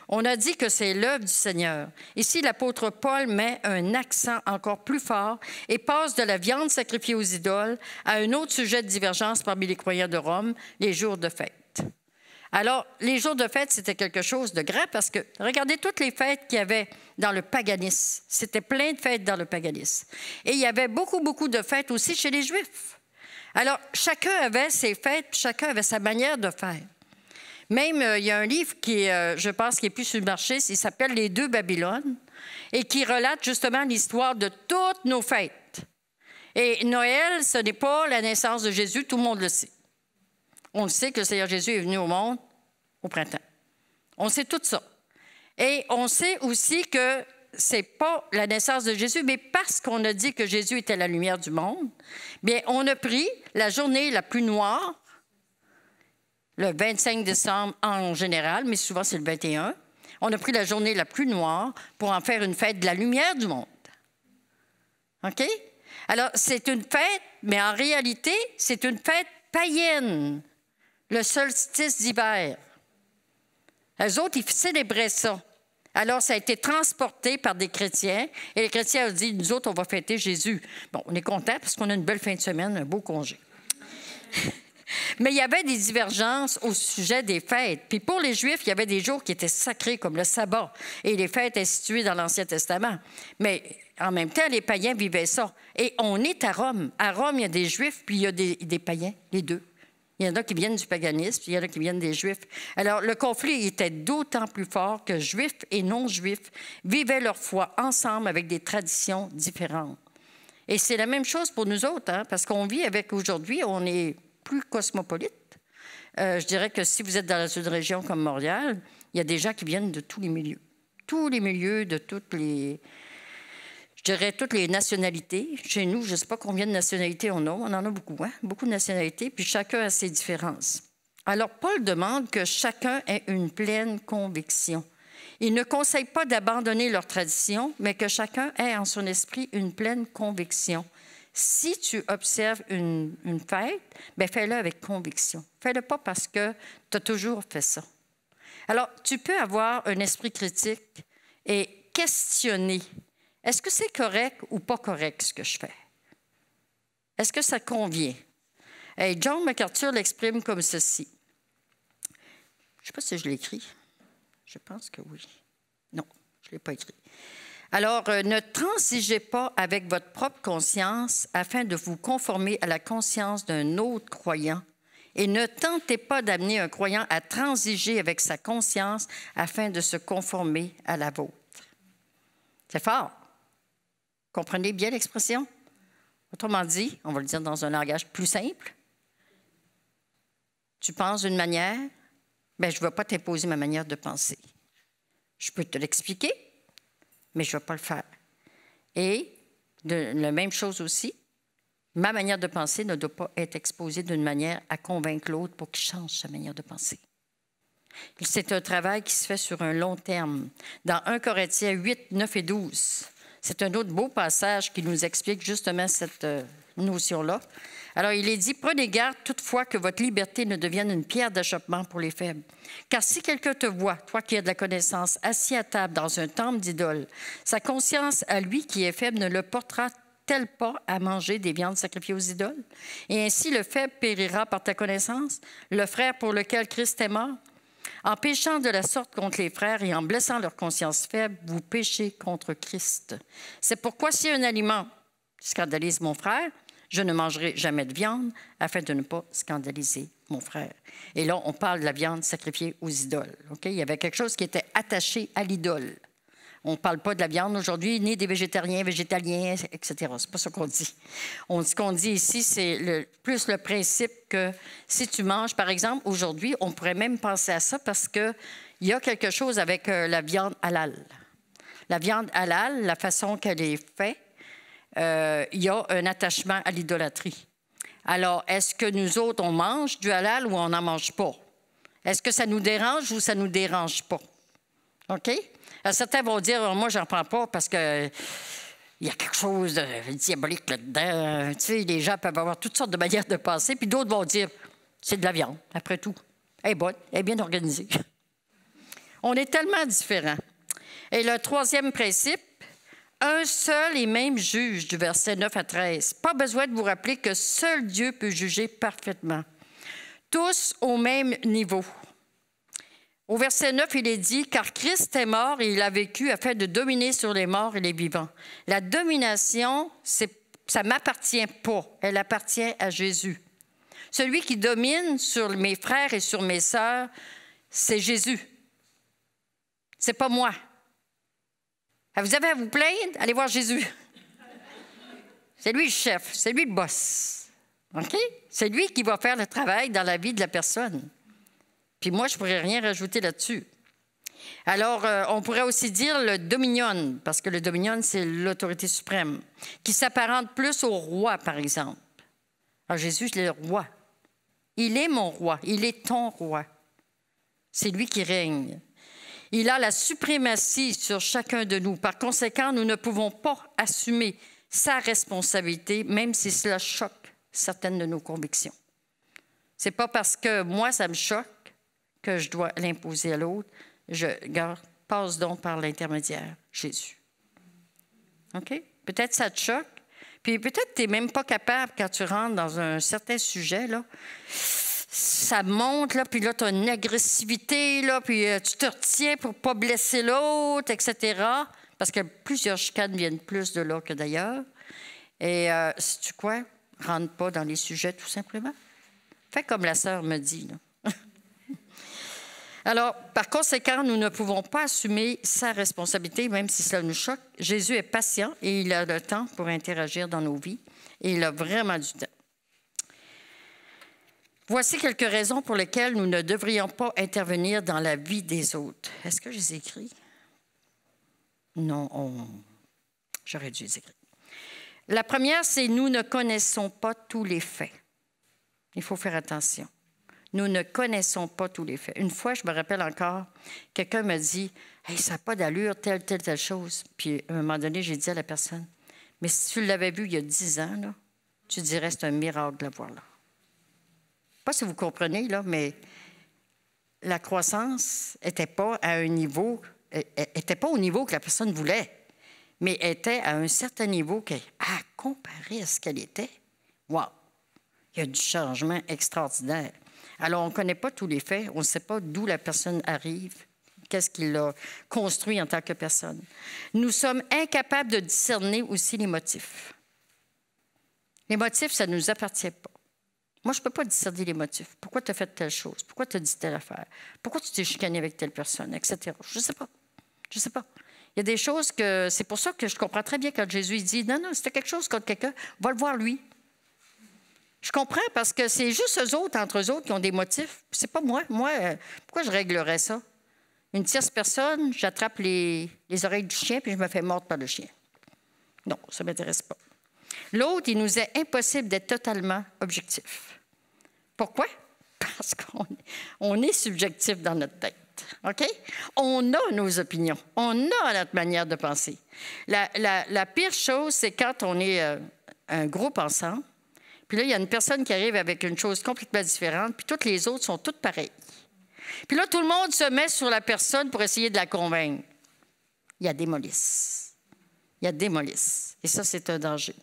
On a dit que c'est l'œuvre du Seigneur. Ici, l'apôtre Paul met un accent encore plus fort et passe de la viande sacrifiée aux idoles à un autre sujet de divergence parmi les croyants de Rome, les jours de fête. Alors, les jours de fête, c'était quelque chose de grand parce que, regardez toutes les fêtes qu'il y avait dans le paganisme. C'était plein de fêtes dans le paganisme. Et il y avait beaucoup de fêtes aussi chez les Juifs. Alors, chacun avait ses fêtes, chacun avait sa manière de faire. Même, il y a un livre qui, je pense, qui est plus sur le marché, il s'appelle « Les deux Babylones » et qui relate justement l'histoire de toutes nos fêtes. Et Noël, ce n'est pas la naissance de Jésus, tout le monde le sait. On le sait que le Seigneur Jésus est venu au monde au printemps. On sait tout ça. Et on sait aussi que ce n'est pas la naissance de Jésus, mais parce qu'on a dit que Jésus était la lumière du monde, bien, on a pris la journée la plus noire, le 25 décembre en général, mais souvent c'est le 21. On a pris la journée la plus noire pour en faire une fête de la lumière du monde. OK? Alors, c'est une fête, mais en réalité, c'est une fête païenne, le solstice d'hiver. Eux autres, ils célébraient ça. Alors, ça a été transporté par des chrétiens, et les chrétiens ont dit, nous autres, on va fêter Jésus. Bon, on est contents parce qu'on a une belle fin de semaine, un beau congé. Mais il y avait des divergences au sujet des fêtes. Puis pour les Juifs, il y avait des jours qui étaient sacrés, comme le sabbat, et les fêtes instituées dans l'Ancien Testament. Mais en même temps, les païens vivaient ça. Et on est à Rome. À Rome, il y a des Juifs, puis il y a des païens, les deux. Il y en a qui viennent du paganisme, puis il y en a qui viennent des Juifs. Alors, le conflit était d'autant plus fort que Juifs et non-Juifs vivaient leur foi ensemble avec des traditions différentes. Et c'est la même chose pour nous autres, hein, parce qu'on vit avec aujourd'hui, on est plus cosmopolite. Je dirais que si vous êtes dans une région comme Montréal, il y a des gens qui viennent de tous les milieux. Tous les milieux, de toutes les... je dirais toutes les nationalités. Chez nous, je ne sais pas combien de nationalités on en a beaucoup, hein? Beaucoup de nationalités, puis chacun a ses différences. Alors, Paul demande que chacun ait une pleine conviction. Il ne conseille pas d'abandonner leur tradition, mais que chacun ait en son esprit une pleine conviction. Si tu observes une fête, bien, fais-le avec conviction. Fais-le pas parce que tu as toujours fait ça. Alors, tu peux avoir un esprit critique et questionner. Est-ce que c'est correct ou pas correct ce que je fais? Est-ce que ça convient? Et John MacArthur l'exprime comme ceci. Je ne sais pas si je l'ai écrit. Je pense que oui. Non, je ne l'ai pas écrit. Alors, ne transigez pas avec votre propre conscience afin de vous conformer à la conscience d'un autre croyant et ne tentez pas d'amener un croyant à transiger avec sa conscience afin de se conformer à la vôtre. C'est fort. Comprenez bien l'expression? Autrement dit, on va le dire dans un langage plus simple. Tu penses d'une manière, bien, je ne vais pas t'imposer ma manière de penser. Je peux te l'expliquer, mais je ne vais pas le faire. Et la même chose aussi, ma manière de penser ne doit pas être exposée d'une manière à convaincre l'autre pour qu'il change sa manière de penser. C'est un travail qui se fait sur un long terme. Dans 1 Corinthiens 8, 9 et 12, c'est un autre beau passage qui nous explique justement cette notion-là. Alors, il est dit, « Prenez garde toutefois que votre liberté ne devienne une pierre d'achoppement pour les faibles. Car si quelqu'un te voit, toi qui as de la connaissance, assis à table dans un temple d'idole, sa conscience à lui qui est faible ne le portera-t-elle pas à manger des viandes sacrifiées aux idoles? Et ainsi le faible périra par ta connaissance, le frère pour lequel Christ est mort. En péchant de la sorte contre les frères et en blessant leur conscience faible, vous péchez contre Christ. C'est pourquoi si un aliment scandalise mon frère, je ne mangerai jamais de viande afin de ne pas scandaliser mon frère. » Et là, on parle de la viande sacrifiée aux idoles. Okay? Il y avait quelque chose qui était attaché à l'idole. On ne parle pas de la viande aujourd'hui, ni des végétariens, végétaliens, etc. C'est pas ça qu'on dit. Ce qu'on dit ici, c'est plus le principe que si tu manges, par exemple, aujourd'hui, on pourrait même penser à ça parce qu'il y a quelque chose avec la viande halal. La viande halal, la façon qu'elle est faite, il y a un attachement à l'idolâtrie. Alors, est-ce que nous autres, on mange du halal ou on n'en mange pas? Est-ce que ça nous dérange ou ça ne nous dérange pas? OK? Alors, certains vont dire, moi, je n'en prends pas parce que il y a quelque chose de diabolique là-dedans. Tu sais, les gens peuvent avoir toutes sortes de manières de penser, puis d'autres vont dire, c'est de la viande, après tout. Elle est bonne, elle est bien organisée. On est tellement différents. Et le troisième principe, un seul et même juge, du verset 9 à 13. Pas besoin de vous rappeler que seul Dieu peut juger parfaitement. Tous au même niveau. Au verset 9, il est dit, « Car Christ est mort et il a vécu afin de dominer sur les morts et les vivants. » La domination, ça ne m'appartient pas. Elle appartient à Jésus. Celui qui domine sur mes frères et sur mes sœurs, c'est Jésus. C'est pas moi. Vous avez à vous plaindre? Allez voir Jésus. C'est lui le chef, c'est lui le boss. OK? C'est lui qui va faire le travail dans la vie de la personne. Puis moi, je ne pourrais rien rajouter là-dessus. Alors, on pourrait aussi dire le dominion, parce que le dominion, c'est l'autorité suprême, qui s'apparente plus au roi, par exemple. Alors, Jésus, il est le roi. Il est mon roi, il est ton roi. C'est lui qui règne. Il a la suprématie sur chacun de nous. Par conséquent, nous ne pouvons pas assumer sa responsabilité, même si cela choque certaines de nos convictions. Ce n'est pas parce que moi, ça me choque que je dois l'imposer à l'autre. Passe donc par l'intermédiaire, Jésus. OK? Peut-être ça te choque. Puis peut-être que tu n'es même pas capable, quand tu rentres dans un certain sujet, là, ça monte, là, puis là, tu as une agressivité, là, puis tu te retiens pour ne pas blesser l'autre, etc. Parce que plusieurs chicanes viennent plus de là que d'ailleurs. Et sais-tu quoi? Rentre pas dans les sujets, tout simplement. Fais comme la sœur me dit, là. Alors, par conséquent, nous ne pouvons pas assumer sa responsabilité, même si cela nous choque. Jésus est patient et il a le temps pour interagir dans nos vies. Et il a vraiment du temps. Voici quelques raisons pour lesquelles nous ne devrions pas intervenir dans la vie des autres. Est-ce que je les ai écrits? Non, J'aurais dû les écrire. La première, c'est « Nous ne connaissons pas tous les faits ». Il faut faire attention. Nous ne connaissons pas tous les faits. Une fois, je me rappelle encore, quelqu'un m'a dit « Hey, ça n'a pas d'allure, telle chose. » Puis, à un moment donné, j'ai dit à la personne « Mais si tu l'avais vu il y a 10 ans, là, tu dirais c'est un miracle de l'avoir là. » Pas si vous comprenez, là, mais la croissance n'était pas à un niveau, était pas au niveau que la personne voulait, mais était à un certain niveau qu'à comparer à ce qu'elle était, wow! Il y a du changement extraordinaire. Alors, on ne connaît pas tous les faits, on ne sait pas d'où la personne arrive, qu'est-ce qu'il a construit en tant que personne. Nous sommes incapables de discerner aussi les motifs. Les motifs, ça ne nous appartient pas. Moi, je ne peux pas discerner les motifs. Pourquoi tu as fait telle chose? Pourquoi tu as dit telle affaire? Pourquoi tu t'es chicané avec telle personne, etc. Je ne sais pas. Je ne sais pas. Il y a des choses que... C'est pour ça que je comprends très bien quand Jésus dit « Non, c'était quelque chose contre quelqu'un, va le voir lui. » Je comprends parce que c'est juste eux autres, entre eux autres, qui ont des motifs. C'est pas moi. Moi, pourquoi je réglerais ça? Une tierce personne, j'attrape les oreilles du chien puis je me fais mordre par le chien. Non, ça ne m'intéresse pas. L'autre, il nous est impossible d'être totalement objectif. Pourquoi? Parce qu'on est subjectif dans notre tête. OK? On a nos opinions. On a notre manière de penser. La pire chose, c'est quand on est un groupe ensemble, puis là, il y a une personne qui arrive avec une chose complètement différente, puis toutes les autres sont toutes pareilles. Puis là, tout le monde se met sur la personne pour essayer de la convaincre. Il y a des molisses. Il y a des molisses. Et ça, c'est un danger.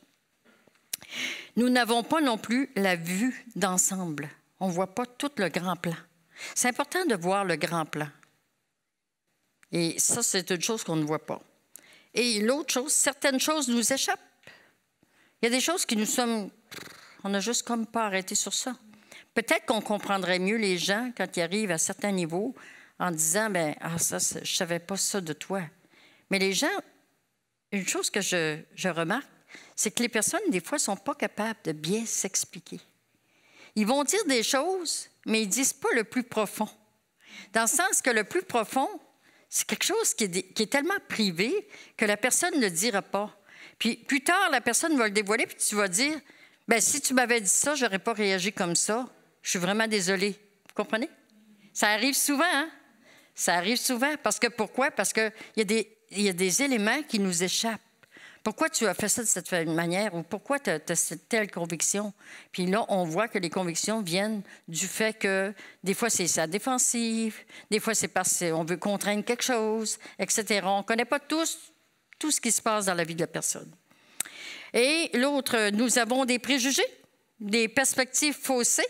Nous n'avons pas non plus la vue d'ensemble. On ne voit pas tout le grand plan. C'est important de voir le grand plan. Et ça, c'est une chose qu'on ne voit pas. Et l'autre chose, certaines choses nous échappent. Il y a des choses qui nous sommes... On n'a juste comme pas arrêté sur ça. Peut-être qu'on comprendrait mieux les gens quand ils arrivent à certains niveaux en disant, bien, ça, je ne savais pas ça de toi. Mais les gens, une chose que je remarque, c'est que les personnes, des fois, ne sont pas capables de bien s'expliquer. Ils vont dire des choses, mais ils ne disent pas le plus profond. Dans le sens que le plus profond, c'est quelque chose qui est tellement privé que la personne ne le dira pas. Puis plus tard, la personne va le dévoiler, puis tu vas dire, bien, si tu m'avais dit ça, je n'aurais pas réagi comme ça. Je suis vraiment désolée. Vous comprenez? Ça arrive souvent, hein? Ça arrive souvent. Parce que pourquoi? Parce qu'il y a des éléments qui nous échappent. Pourquoi tu as fait ça de cette manière? Ou pourquoi tu as cette telle conviction? Puis là, on voit que les convictions viennent du fait que des fois, c'est sa défensive, des fois, c'est parce qu'on veut contraindre quelque chose, etc. On ne connaît pas tout ce qui se passe dans la vie de la personne. Et l'autre, nous avons des préjugés, des perspectives faussées.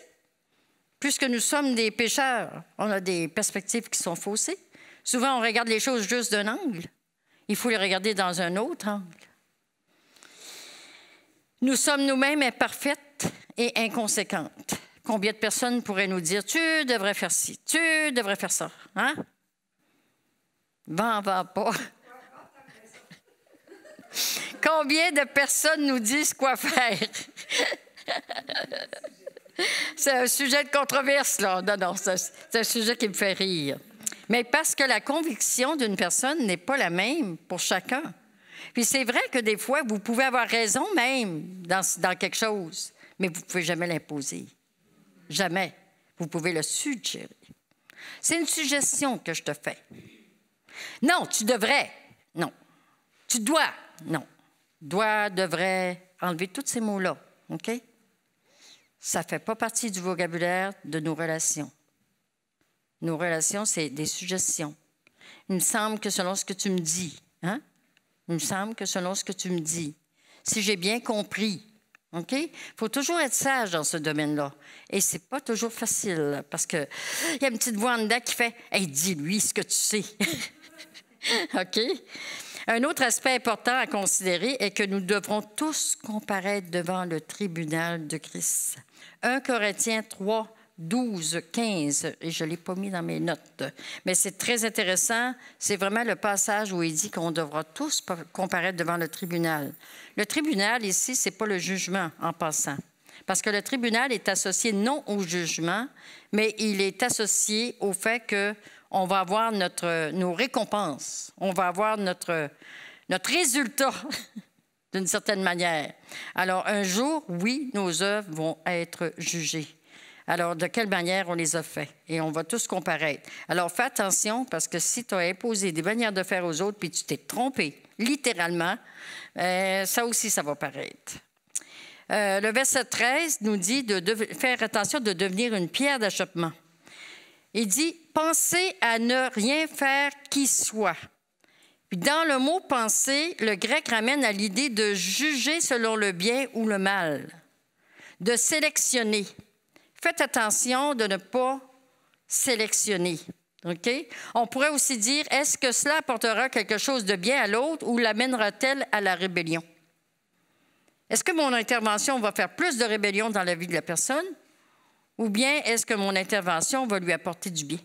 Puisque nous sommes des pécheurs, on a des perspectives qui sont faussées. Souvent, on regarde les choses juste d'un angle. Il faut les regarder dans un autre angle. Nous sommes nous-mêmes imparfaites et inconséquentes. Combien de personnes pourraient nous dire « Tu devrais faire ci, tu devrais faire ça. » Hein? Va pas. Combien de personnes nous disent quoi faire? C'est un sujet de controverse, là. Non, c'est un sujet qui me fait rire. Mais parce que la conviction d'une personne n'est pas la même pour chacun. Puis c'est vrai que des fois, vous pouvez avoir raison même dans quelque chose, mais vous ne pouvez jamais l'imposer. Jamais. Vous pouvez le suggérer. C'est une suggestion que je te fais. Non, tu devrais. Non. Tu dois. Non. Doit, devrait, enlever tous ces mots-là. OK? Ça ne fait pas partie du vocabulaire de nos relations. Nos relations, c'est des suggestions. Il me semble que selon ce que tu me dis, hein? Il me semble que selon ce que tu me dis, si j'ai bien compris, OK? Il faut toujours être sage dans ce domaine-là. Et ce n'est pas toujours facile, parce qu'il y a une petite voix en dedans qui fait « Hey, dis-lui ce que tu sais. » OK? Un autre aspect important à considérer est que nous devrons tous comparaître devant le tribunal de Christ. 1 Corinthiens 3, 12, 15, et je ne l'ai pas mis dans mes notes, mais c'est très intéressant. C'est vraiment le passage où il dit qu'on devra tous comparaître devant le tribunal. Le tribunal, ici, ce n'est pas le jugement en passant, parce que le tribunal est associé non au jugement, mais il est associé au fait qu'on va avoir nos récompenses, on va avoir notre résultat d'une certaine manière. Alors, un jour, oui, nos œuvres vont être jugées. Alors, de quelle manière on les a fait? Et on va tous comparaître. Alors, fais attention, parce que si tu as imposé des manières de faire aux autres, puis tu t'es trompé, littéralement, ça aussi, ça va paraître. Le verset 13 nous dit de faire attention de devenir une pierre d'achoppement. Il dit, pensez à ne rien faire qui soit. Puis dans le mot penser, le grec ramène à l'idée de juger selon le bien ou le mal, de sélectionner. Faites attention de ne pas sélectionner. Okay? On pourrait aussi dire, est-ce que cela apportera quelque chose de bien à l'autre ou l'amènera-t-elle à la rébellion? Est-ce que mon intervention va faire plus de rébellion dans la vie de la personne ou bien est-ce que mon intervention va lui apporter du bien?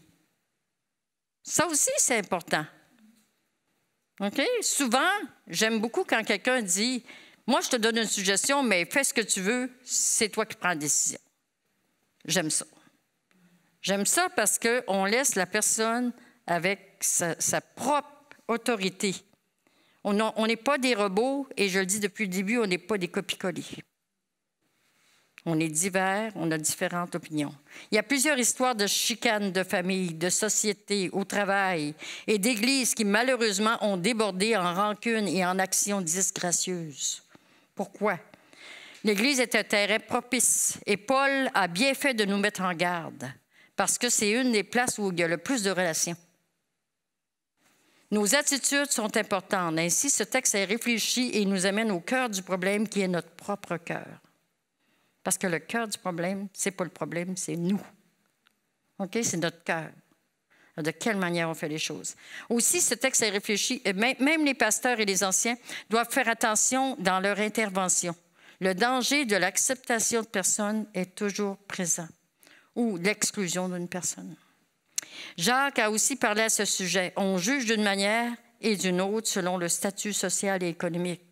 Ça aussi, c'est important. OK? Souvent, j'aime beaucoup quand quelqu'un dit, moi, je te donne une suggestion, mais fais ce que tu veux, c'est toi qui prends la décision. J'aime ça. J'aime ça parce qu'on laisse la personne avec sa propre autorité. On n'est pas des robots, et je le dis depuis le début, on n'est pas des copies-collées. On est divers, on a différentes opinions. Il y a plusieurs histoires de chicanes de famille, de société, au travail et d'églises qui, malheureusement, ont débordé en rancune et en actions disgracieuses. Pourquoi? L'Église est un terrain propice et Paul a bien fait de nous mettre en garde parce que c'est une des places où il y a le plus de relations. Nos attitudes sont importantes. Ainsi, ce texte est réfléchi et nous amène au cœur du problème qui est notre propre cœur. Parce que le cœur du problème, ce n'est pas le problème, c'est nous. OK? C'est notre cœur. De quelle manière on fait les choses. Aussi, ce texte est réfléchi. Même les pasteurs et les anciens doivent faire attention dans leur intervention. Le danger de l'acceptation de personnes est toujours présent ou l'exclusion d'une personne. Jacques a aussi parlé à ce sujet. On juge d'une manière et d'une autre selon le statut social et économique.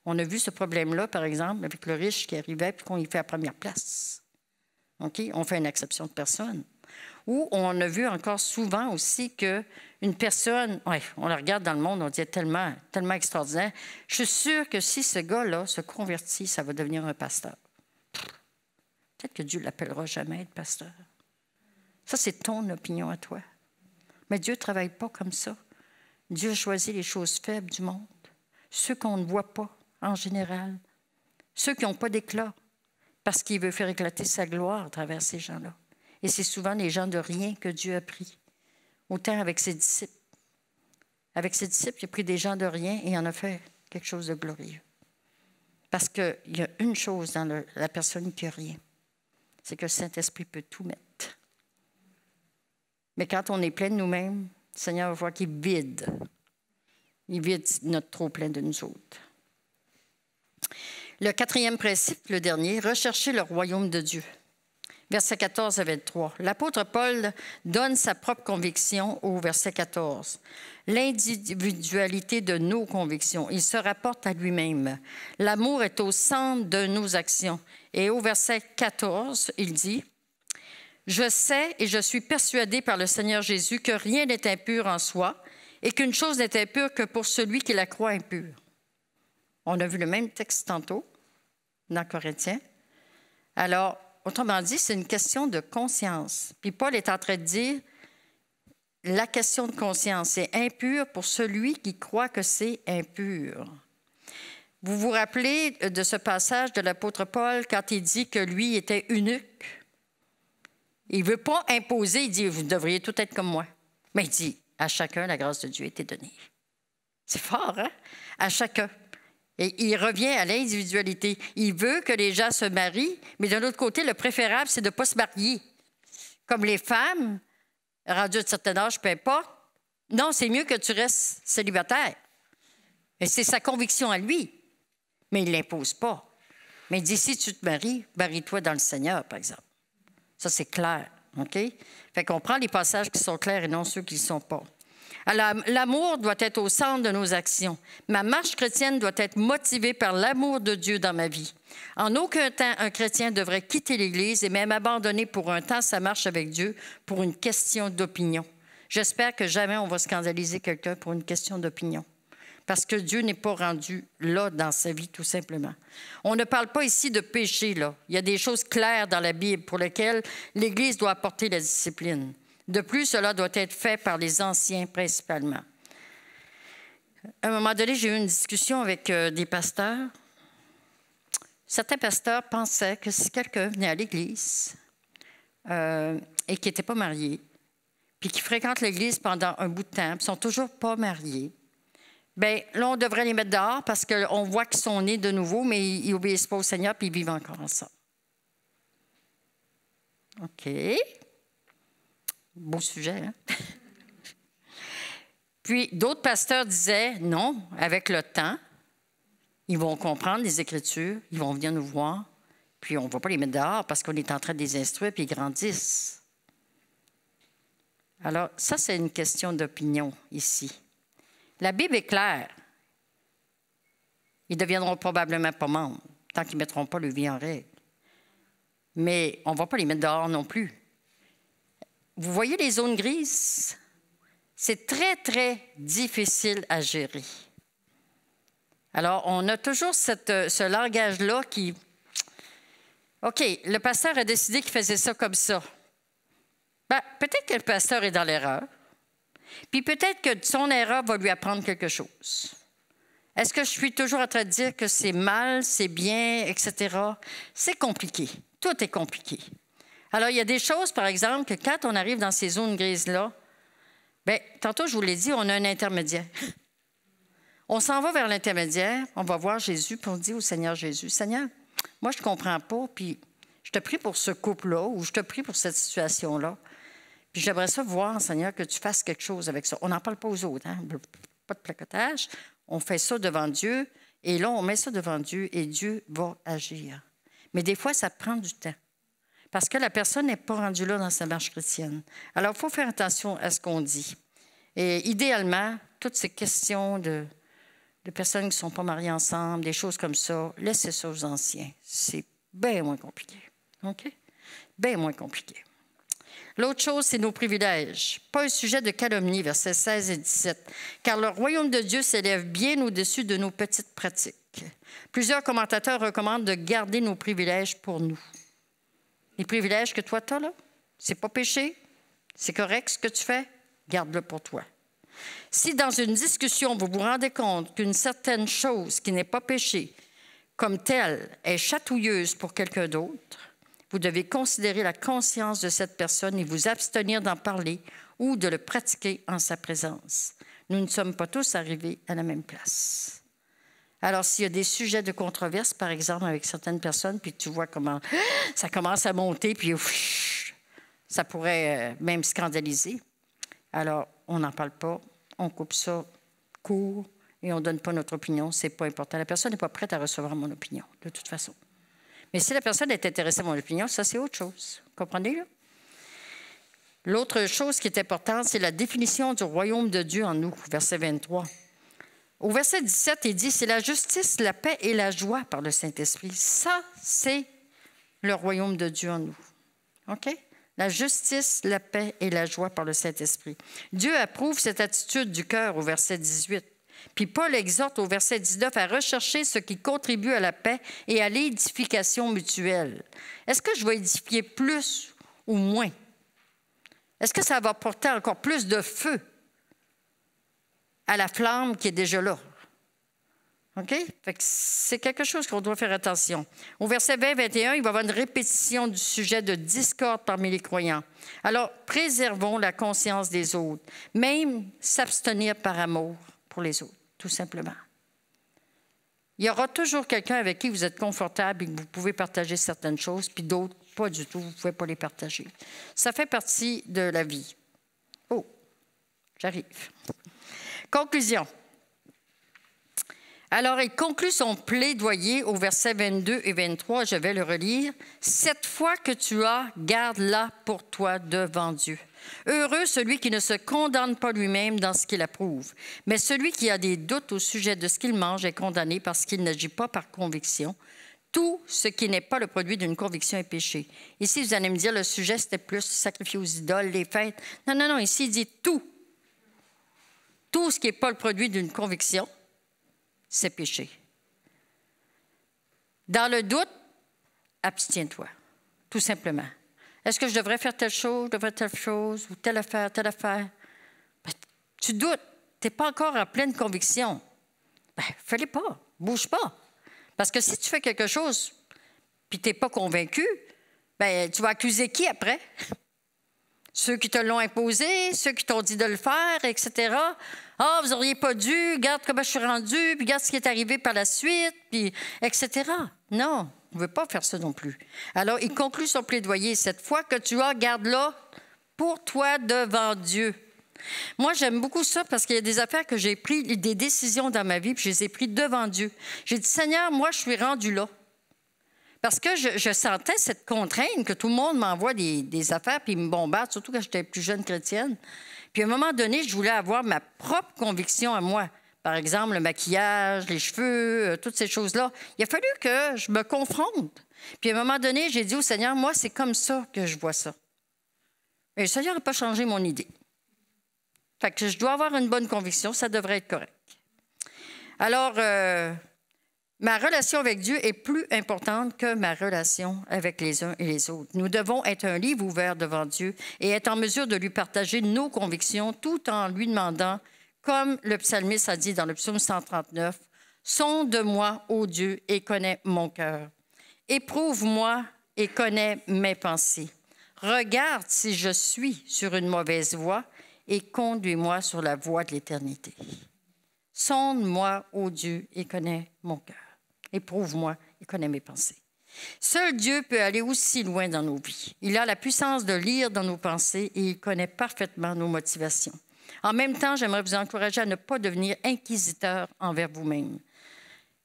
On a vu ce problème-là, par exemple, avec le riche qui arrivait et qu'on y fait la première place. Okay? On fait une exception de personne. Ou on a vu encore souvent aussi qu'une personne, ouais, on la regarde dans le monde, on dit tellement, tellement extraordinaire. Je suis sûre que si ce gars-là se convertit, ça va devenir un pasteur. Peut-être que Dieu ne l'appellera jamais être pasteur. Ça, c'est ton opinion à toi. Mais Dieu ne travaille pas comme ça. Dieu choisit les choses faibles du monde, ceux qu'on ne voit pas en général, ceux qui n'ont pas d'éclat, parce qu'il veut faire éclater sa gloire à travers ces gens-là. Et c'est souvent les gens de rien que Dieu a pris, autant avec ses disciples. Avec ses disciples, il a pris des gens de rien et il en a fait quelque chose de glorieux. Parce qu'il y a une chose dans la personne qui n'a rien, c'est que le Saint-Esprit peut tout mettre. Mais quand on est plein de nous-mêmes, le Seigneur va voir qu'il vide. Il vide notre trop-plein de nous autres. Le quatrième principe, le dernier, rechercher le royaume de Dieu. Verset 14 à 23. L'apôtre Paul donne sa propre conviction au verset 14. L'individualité de nos convictions. Il se rapporte à lui-même. L'amour est au centre de nos actions. Et au verset 14, il dit, « Je sais et je suis persuadé par le Seigneur Jésus que rien n'est impur en soi et qu'une chose n'est impure que pour celui qui la croit impure. » On a vu le même texte tantôt dans Corinthiens. Alors, autrement dit, c'est une question de conscience. Puis Paul est en train de dire, la question de conscience, c'est impur pour celui qui croit que c'est impur. Vous vous rappelez de ce passage de l'apôtre Paul quand il dit que lui était eunuque? Il ne veut pas imposer, il dit, vous devriez tout être comme moi. Mais il dit, à chacun, la grâce de Dieu a été donnée. C'est fort, hein? À chacun. Et il revient à l'individualité. Il veut que les gens se marient, mais d'un autre côté, le préférable, c'est de ne pas se marier. Comme les femmes, rendues à un certain âge, peu importe. Non, c'est mieux que tu restes célibataire. Et c'est sa conviction à lui. Mais il ne l'impose pas. Mais il dit, si tu te maries, marie-toi dans le Seigneur, par exemple. Ça, c'est clair. OK? Fait qu'on prend les passages qui sont clairs et non ceux qui ne sont pas. Alors, l'amour doit être au centre de nos actions. Ma marche chrétienne doit être motivée par l'amour de Dieu dans ma vie. En aucun temps, un chrétien devrait quitter l'Église et même abandonner pour un temps sa marche avec Dieu pour une question d'opinion. J'espère que jamais on va scandaliser quelqu'un pour une question d'opinion. parce que Dieu n'est pas rendu là dans sa vie, tout simplement. On ne parle pas ici de péché, là. Il y a des choses claires dans la Bible pour lesquelles l'Église doit apporter la discipline. De plus, cela doit être fait par les anciens principalement. À un moment donné, j'ai eu une discussion avec des pasteurs. Certains pasteurs pensaient que si quelqu'un venait à l'Église et qui n'était pas marié, puis qui fréquente l'Église pendant un bout de temps, puis ne sont toujours pas mariés, bien, là, on devrait les mettre dehors parce qu'on voit qu'ils sont nés de nouveau, mais ils n'obéissent pas au Seigneur, puis ils vivent encore ensemble. OK. Beau sujet, hein? Puis, d'autres pasteurs disaient, non, avec le temps, ils vont comprendre les Écritures, ils vont venir nous voir, puis on ne va pas les mettre dehors parce qu'on est en train de les instruire, puis ils grandissent. Alors, ça, c'est une question d'opinion ici. La Bible est claire. Ils ne deviendront probablement pas membres, tant qu'ils ne mettront pas le vie en règle. Mais on ne va pas les mettre dehors non plus. Vous voyez les zones grises? C'est très, très difficile à gérer. Alors, on a toujours ce langage-là qui... OK, le pasteur a décidé qu'il faisait ça comme ça. Bien, peut-être que le pasteur est dans l'erreur, puis peut-être que son erreur va lui apprendre quelque chose. Est-ce que je suis toujours en train de dire que c'est mal, c'est bien, etc.? C'est compliqué. Tout est compliqué. Alors, il y a des choses, par exemple, que quand on arrive dans ces zones grises-là, bien, tantôt, je vous l'ai dit, on a un intermédiaire. On s'en va vers l'intermédiaire, on va voir Jésus, puis on dit au Seigneur Jésus, « Seigneur, moi, je ne comprends pas, puis je te prie pour ce couple-là, ou je te prie pour cette situation-là. Puis j'aimerais ça voir, Seigneur, que tu fasses quelque chose avec ça. » On n'en parle pas aux autres, hein? Pas de placotage. On fait ça devant Dieu, et là, on met ça devant Dieu, et Dieu va agir. Mais des fois, ça prend du temps. Parce que la personne n'est pas rendue là dans sa marche chrétienne. Alors, il faut faire attention à ce qu'on dit. Et idéalement, toutes ces questions de personnes qui ne sont pas mariées ensemble, des choses comme ça, laissez ça aux anciens. C'est bien moins compliqué. OK? Bien moins compliqué. L'autre chose, c'est nos privilèges. Pas un sujet de calomnie, versets 16 et 17. Car le royaume de Dieu s'élève bien au-dessus de nos petites pratiques. Plusieurs commentateurs recommandent de garder nos privilèges pour nous. Les privilèges que toi, tu as là, c'est pas péché, c'est correct ce que tu fais, garde-le pour toi. Si dans une discussion, vous vous rendez compte qu'une certaine chose qui n'est pas péché, comme telle, est chatouilleuse pour quelqu'un d'autre, vous devez considérer la conscience de cette personne et vous abstenir d'en parler ou de le pratiquer en sa présence. Nous ne sommes pas tous arrivés à la même place. Alors, s'il y a des sujets de controverse, par exemple, avec certaines personnes, puis tu vois comment ça commence à monter, puis ça pourrait même scandaliser. Alors, on n'en parle pas, on coupe ça court et on ne donne pas notre opinion. Ce n'est pas important. La personne n'est pas prête à recevoir mon opinion, de toute façon. Mais si la personne est intéressée à mon opinion, ça, c'est autre chose. Comprenez, là? L'autre chose qui est importante, c'est la définition du royaume de Dieu en nous, verset 23. Au verset 17, il dit, c'est la justice, la paix et la joie par le Saint-Esprit. Ça, c'est le royaume de Dieu en nous. OK? La justice, la paix et la joie par le Saint-Esprit. Dieu approuve cette attitude du cœur au verset 18. Puis Paul exhorte au verset 19 à rechercher ce qui contribue à la paix et à l'édification mutuelle. Est-ce que je vais édifier plus ou moins? Est-ce que ça va porter encore plus de feu à la flamme qui est déjà là? OK? Fait que c'est quelque chose qu'on doit faire attention. Au verset 20-21, il va y avoir une répétition du sujet de discorde parmi les croyants. Alors, préservons la conscience des autres, même s'abstenir par amour pour les autres, tout simplement. Il y aura toujours quelqu'un avec qui vous êtes confortable et que vous pouvez partager certaines choses, puis d'autres, pas du tout, vous ne pouvez pas les partager. Ça fait partie de la vie. Oh, j'arrive. Conclusion. Alors, il conclut son plaidoyer au verset 22 et 23, je vais le relire. « Cette foi que tu as, garde-la pour toi devant Dieu. Heureux celui qui ne se condamne pas lui-même dans ce qu'il approuve, mais celui qui a des doutes au sujet de ce qu'il mange est condamné parce qu'il n'agit pas par conviction. Tout ce qui n'est pas le produit d'une conviction est péché. » Ici, vous allez me dire, le sujet, c'était plus sacrifier aux idoles, les fêtes. Non, ici, il dit tout. Tout ce qui n'est pas le produit d'une conviction c'est péché. Dans le doute, abstiens-toi, tout simplement. Est-ce que je devrais faire telle chose, ou telle affaire, telle affaire? Ben, tu doutes, tu n'es pas encore en pleine conviction. Ben, fais-le pas, bouge pas. Parce que si tu fais quelque chose puis tu n'es pas convaincu, ben, tu vas accuser qui après? Ceux qui te l'ont imposé, ceux qui t'ont dit de le faire, etc. Ah, vous n'auriez pas dû, regarde comment je suis rendu, puis regarde ce qui est arrivé par la suite, puis etc. Non, on ne veut pas faire ça non plus. Alors, il conclut son plaidoyer. Cette foi que tu as, garde-la pour toi devant Dieu. Moi, j'aime beaucoup ça parce qu'il y a des affaires que j'ai prises, des décisions dans ma vie, puis je les ai prises devant Dieu. J'ai dit, Seigneur, moi, je suis rendu là. Parce que je sentais cette contrainte que tout le monde m'envoie des affaires puis ils me bombardent, surtout quand j'étais plus jeune chrétienne. Puis à un moment donné, je voulais avoir ma propre conviction à moi. Par exemple, le maquillage, les cheveux, toutes ces choses-là. Il a fallu que je me confronte. Puis à un moment donné, j'ai dit au Seigneur, moi, c'est comme ça que je vois ça. Et le Seigneur n'a pas changé mon idée. Fait que je dois avoir une bonne conviction, ça devrait être correct. Alors, ma relation avec Dieu est plus importante que ma relation avec les uns et les autres. Nous devons être un livre ouvert devant Dieu et être en mesure de lui partager nos convictions tout en lui demandant, comme le psalmiste a dit dans le psaume 139, « Sonde-moi, ô Dieu, et connais mon cœur. Éprouve-moi et connais mes pensées. Regarde si je suis sur une mauvaise voie et conduis-moi sur la voie de l'éternité. Sonde-moi, ô Dieu, et connais mon cœur. Éprouve-moi et connais mes pensées. » Seul Dieu peut aller aussi loin dans nos vies. Il a la puissance de lire dans nos pensées et il connaît parfaitement nos motivations. En même temps, j'aimerais vous encourager à ne pas devenir inquisiteur envers vous-même.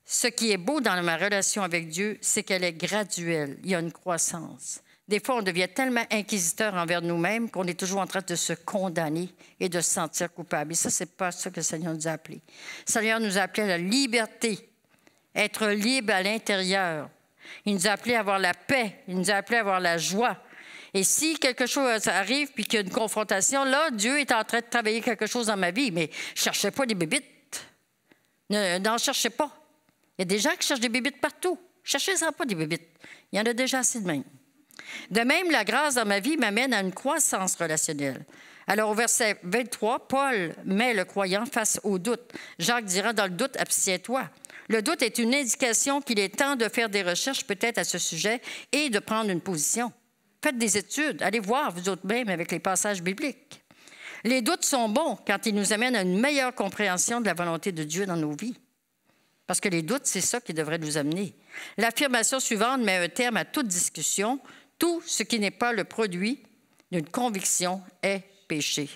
Ce qui est beau dans ma relation avec Dieu, c'est qu'elle est graduelle. Il y a une croissance. Des fois, on devient tellement inquisiteur envers nous-mêmes qu'on est toujours en train de se condamner et de se sentir coupable. Et ça, ce n'est pas ça que le Seigneur nous a appelés. Le Seigneur nous a appelés à la liberté, être libre à l'intérieur. Il nous a appelés à avoir la paix. Il nous a appelés à avoir la joie. Et si quelque chose arrive puis qu'il y a une confrontation, là, Dieu est en train de travailler quelque chose dans ma vie. Mais je ne cherchais pas des bébites. N'en cherchez pas. Il y a des gens qui cherchent des bébites partout. Cherchez-en pas des bébites. Il y en a déjà assez de même. De même, la grâce dans ma vie m'amène à une croissance relationnelle. Alors, au verset 23, Paul met le croyant face au doute. Jacques dira, dans le doute, abstiens-toi. Le doute est une indication qu'il est temps de faire des recherches peut-être à ce sujet et de prendre une position. Faites des études, allez voir vous autres même avec les passages bibliques. Les doutes sont bons quand ils nous amènent à une meilleure compréhension de la volonté de Dieu dans nos vies. Parce que les doutes, c'est ça qui devrait nous amener. L'affirmation suivante met un terme à toute discussion. Tout ce qui n'est pas le produit d'une conviction est péché.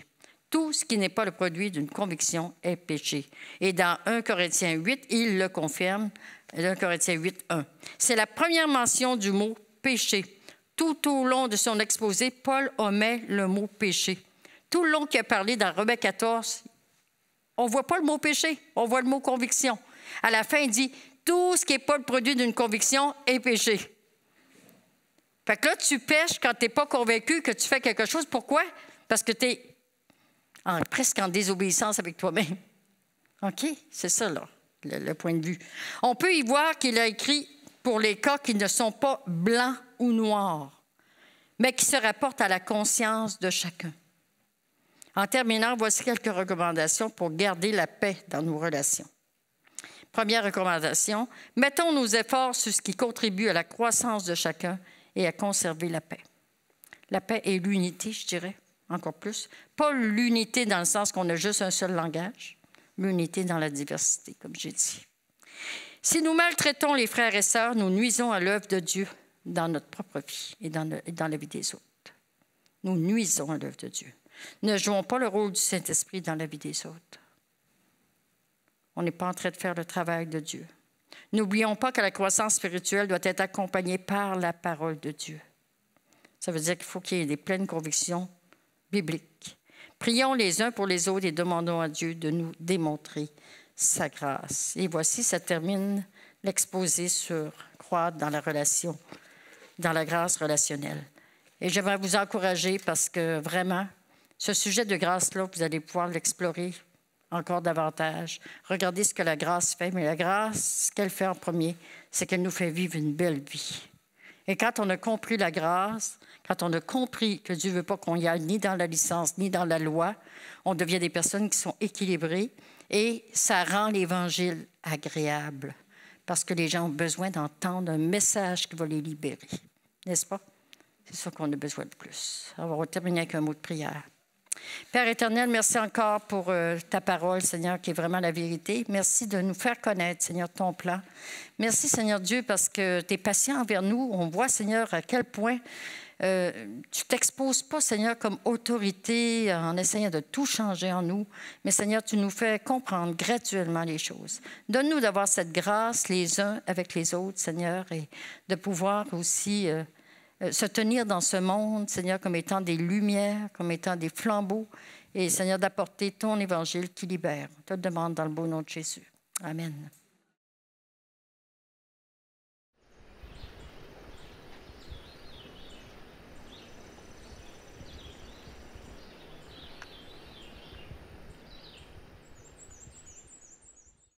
Tout ce qui n'est pas le produit d'une conviction est péché. Et dans 1 Corinthiens 8, il le confirme, 1 Corinthiens 8, 1. C'est la première mention du mot péché. Tout au long de son exposé, Paul omet le mot péché. Tout le long qu'il a parlé dans Romains 14, on ne voit pas le mot péché, on voit le mot conviction. À la fin, il dit, tout ce qui n'est pas le produit d'une conviction est péché. Fait que là, tu pèches quand tu n'es pas convaincu que tu fais quelque chose. Pourquoi? Parce que tu es presque en désobéissance avec toi-même. OK? C'est ça, là, le point de vue. On peut y voir qu'il a écrit pour les cas qui ne sont pas blancs ou noirs, mais qui se rapportent à la conscience de chacun. En terminant, voici quelques recommandations pour garder la paix dans nos relations. Première recommandation, mettons nos efforts sur ce qui contribue à la croissance de chacun et à conserver la paix. La paix et l'unité, je dirais, encore plus. Pas l'unité dans le sens qu'on a juste un seul langage, l'unité dans la diversité, comme j'ai dit. Si nous maltraitons les frères et sœurs, nous nuisons à l'œuvre de Dieu dans notre propre vie et dans la vie des autres. Nous nuisons à l'œuvre de Dieu. Ne jouons pas le rôle du Saint-Esprit dans la vie des autres. On n'est pas en train de faire le travail de Dieu. N'oublions pas que la croissance spirituelle doit être accompagnée par la parole de Dieu. Ça veut dire qu'il faut qu'il y ait des pleines convictions bibliques. Prions les uns pour les autres et demandons à Dieu de nous démontrer sa grâce. Et voici, ça termine l'exposé sur croître dans la relation, dans la grâce relationnelle. Et j'aimerais vous encourager parce que vraiment, ce sujet de grâce-là, vous allez pouvoir l'explorer encore davantage. Regardez ce que la grâce fait, mais la grâce, ce qu'elle fait en premier, c'est qu'elle nous fait vivre une belle vie. Et quand on a compris la grâce, quand on a compris que Dieu ne veut pas qu'on y aille ni dans la licence, ni dans la loi, on devient des personnes qui sont équilibrées et ça rend l'Évangile agréable parce que les gens ont besoin d'entendre un message qui va les libérer. N'est-ce pas? C'est ça qu'on a besoin de plus. Alors, on va terminer avec un mot de prière. Père éternel, merci encore pour ta parole, Seigneur, qui est vraiment la vérité. Merci de nous faire connaître, Seigneur, ton plan. Merci, Seigneur Dieu, parce que tu es patient envers nous. On voit, Seigneur, à quel point tu ne t'exposes pas, Seigneur, comme autorité en essayant de tout changer en nous. Mais, Seigneur, tu nous fais comprendre graduellement les choses. Donne-nous d'avoir cette grâce les uns avec les autres, Seigneur, et de pouvoir aussi se tenir dans ce monde, Seigneur, comme étant des lumières, comme étant des flambeaux, et Seigneur, d'apporter ton évangile qui libère. On te le demande dans le beau nom de Jésus. Amen.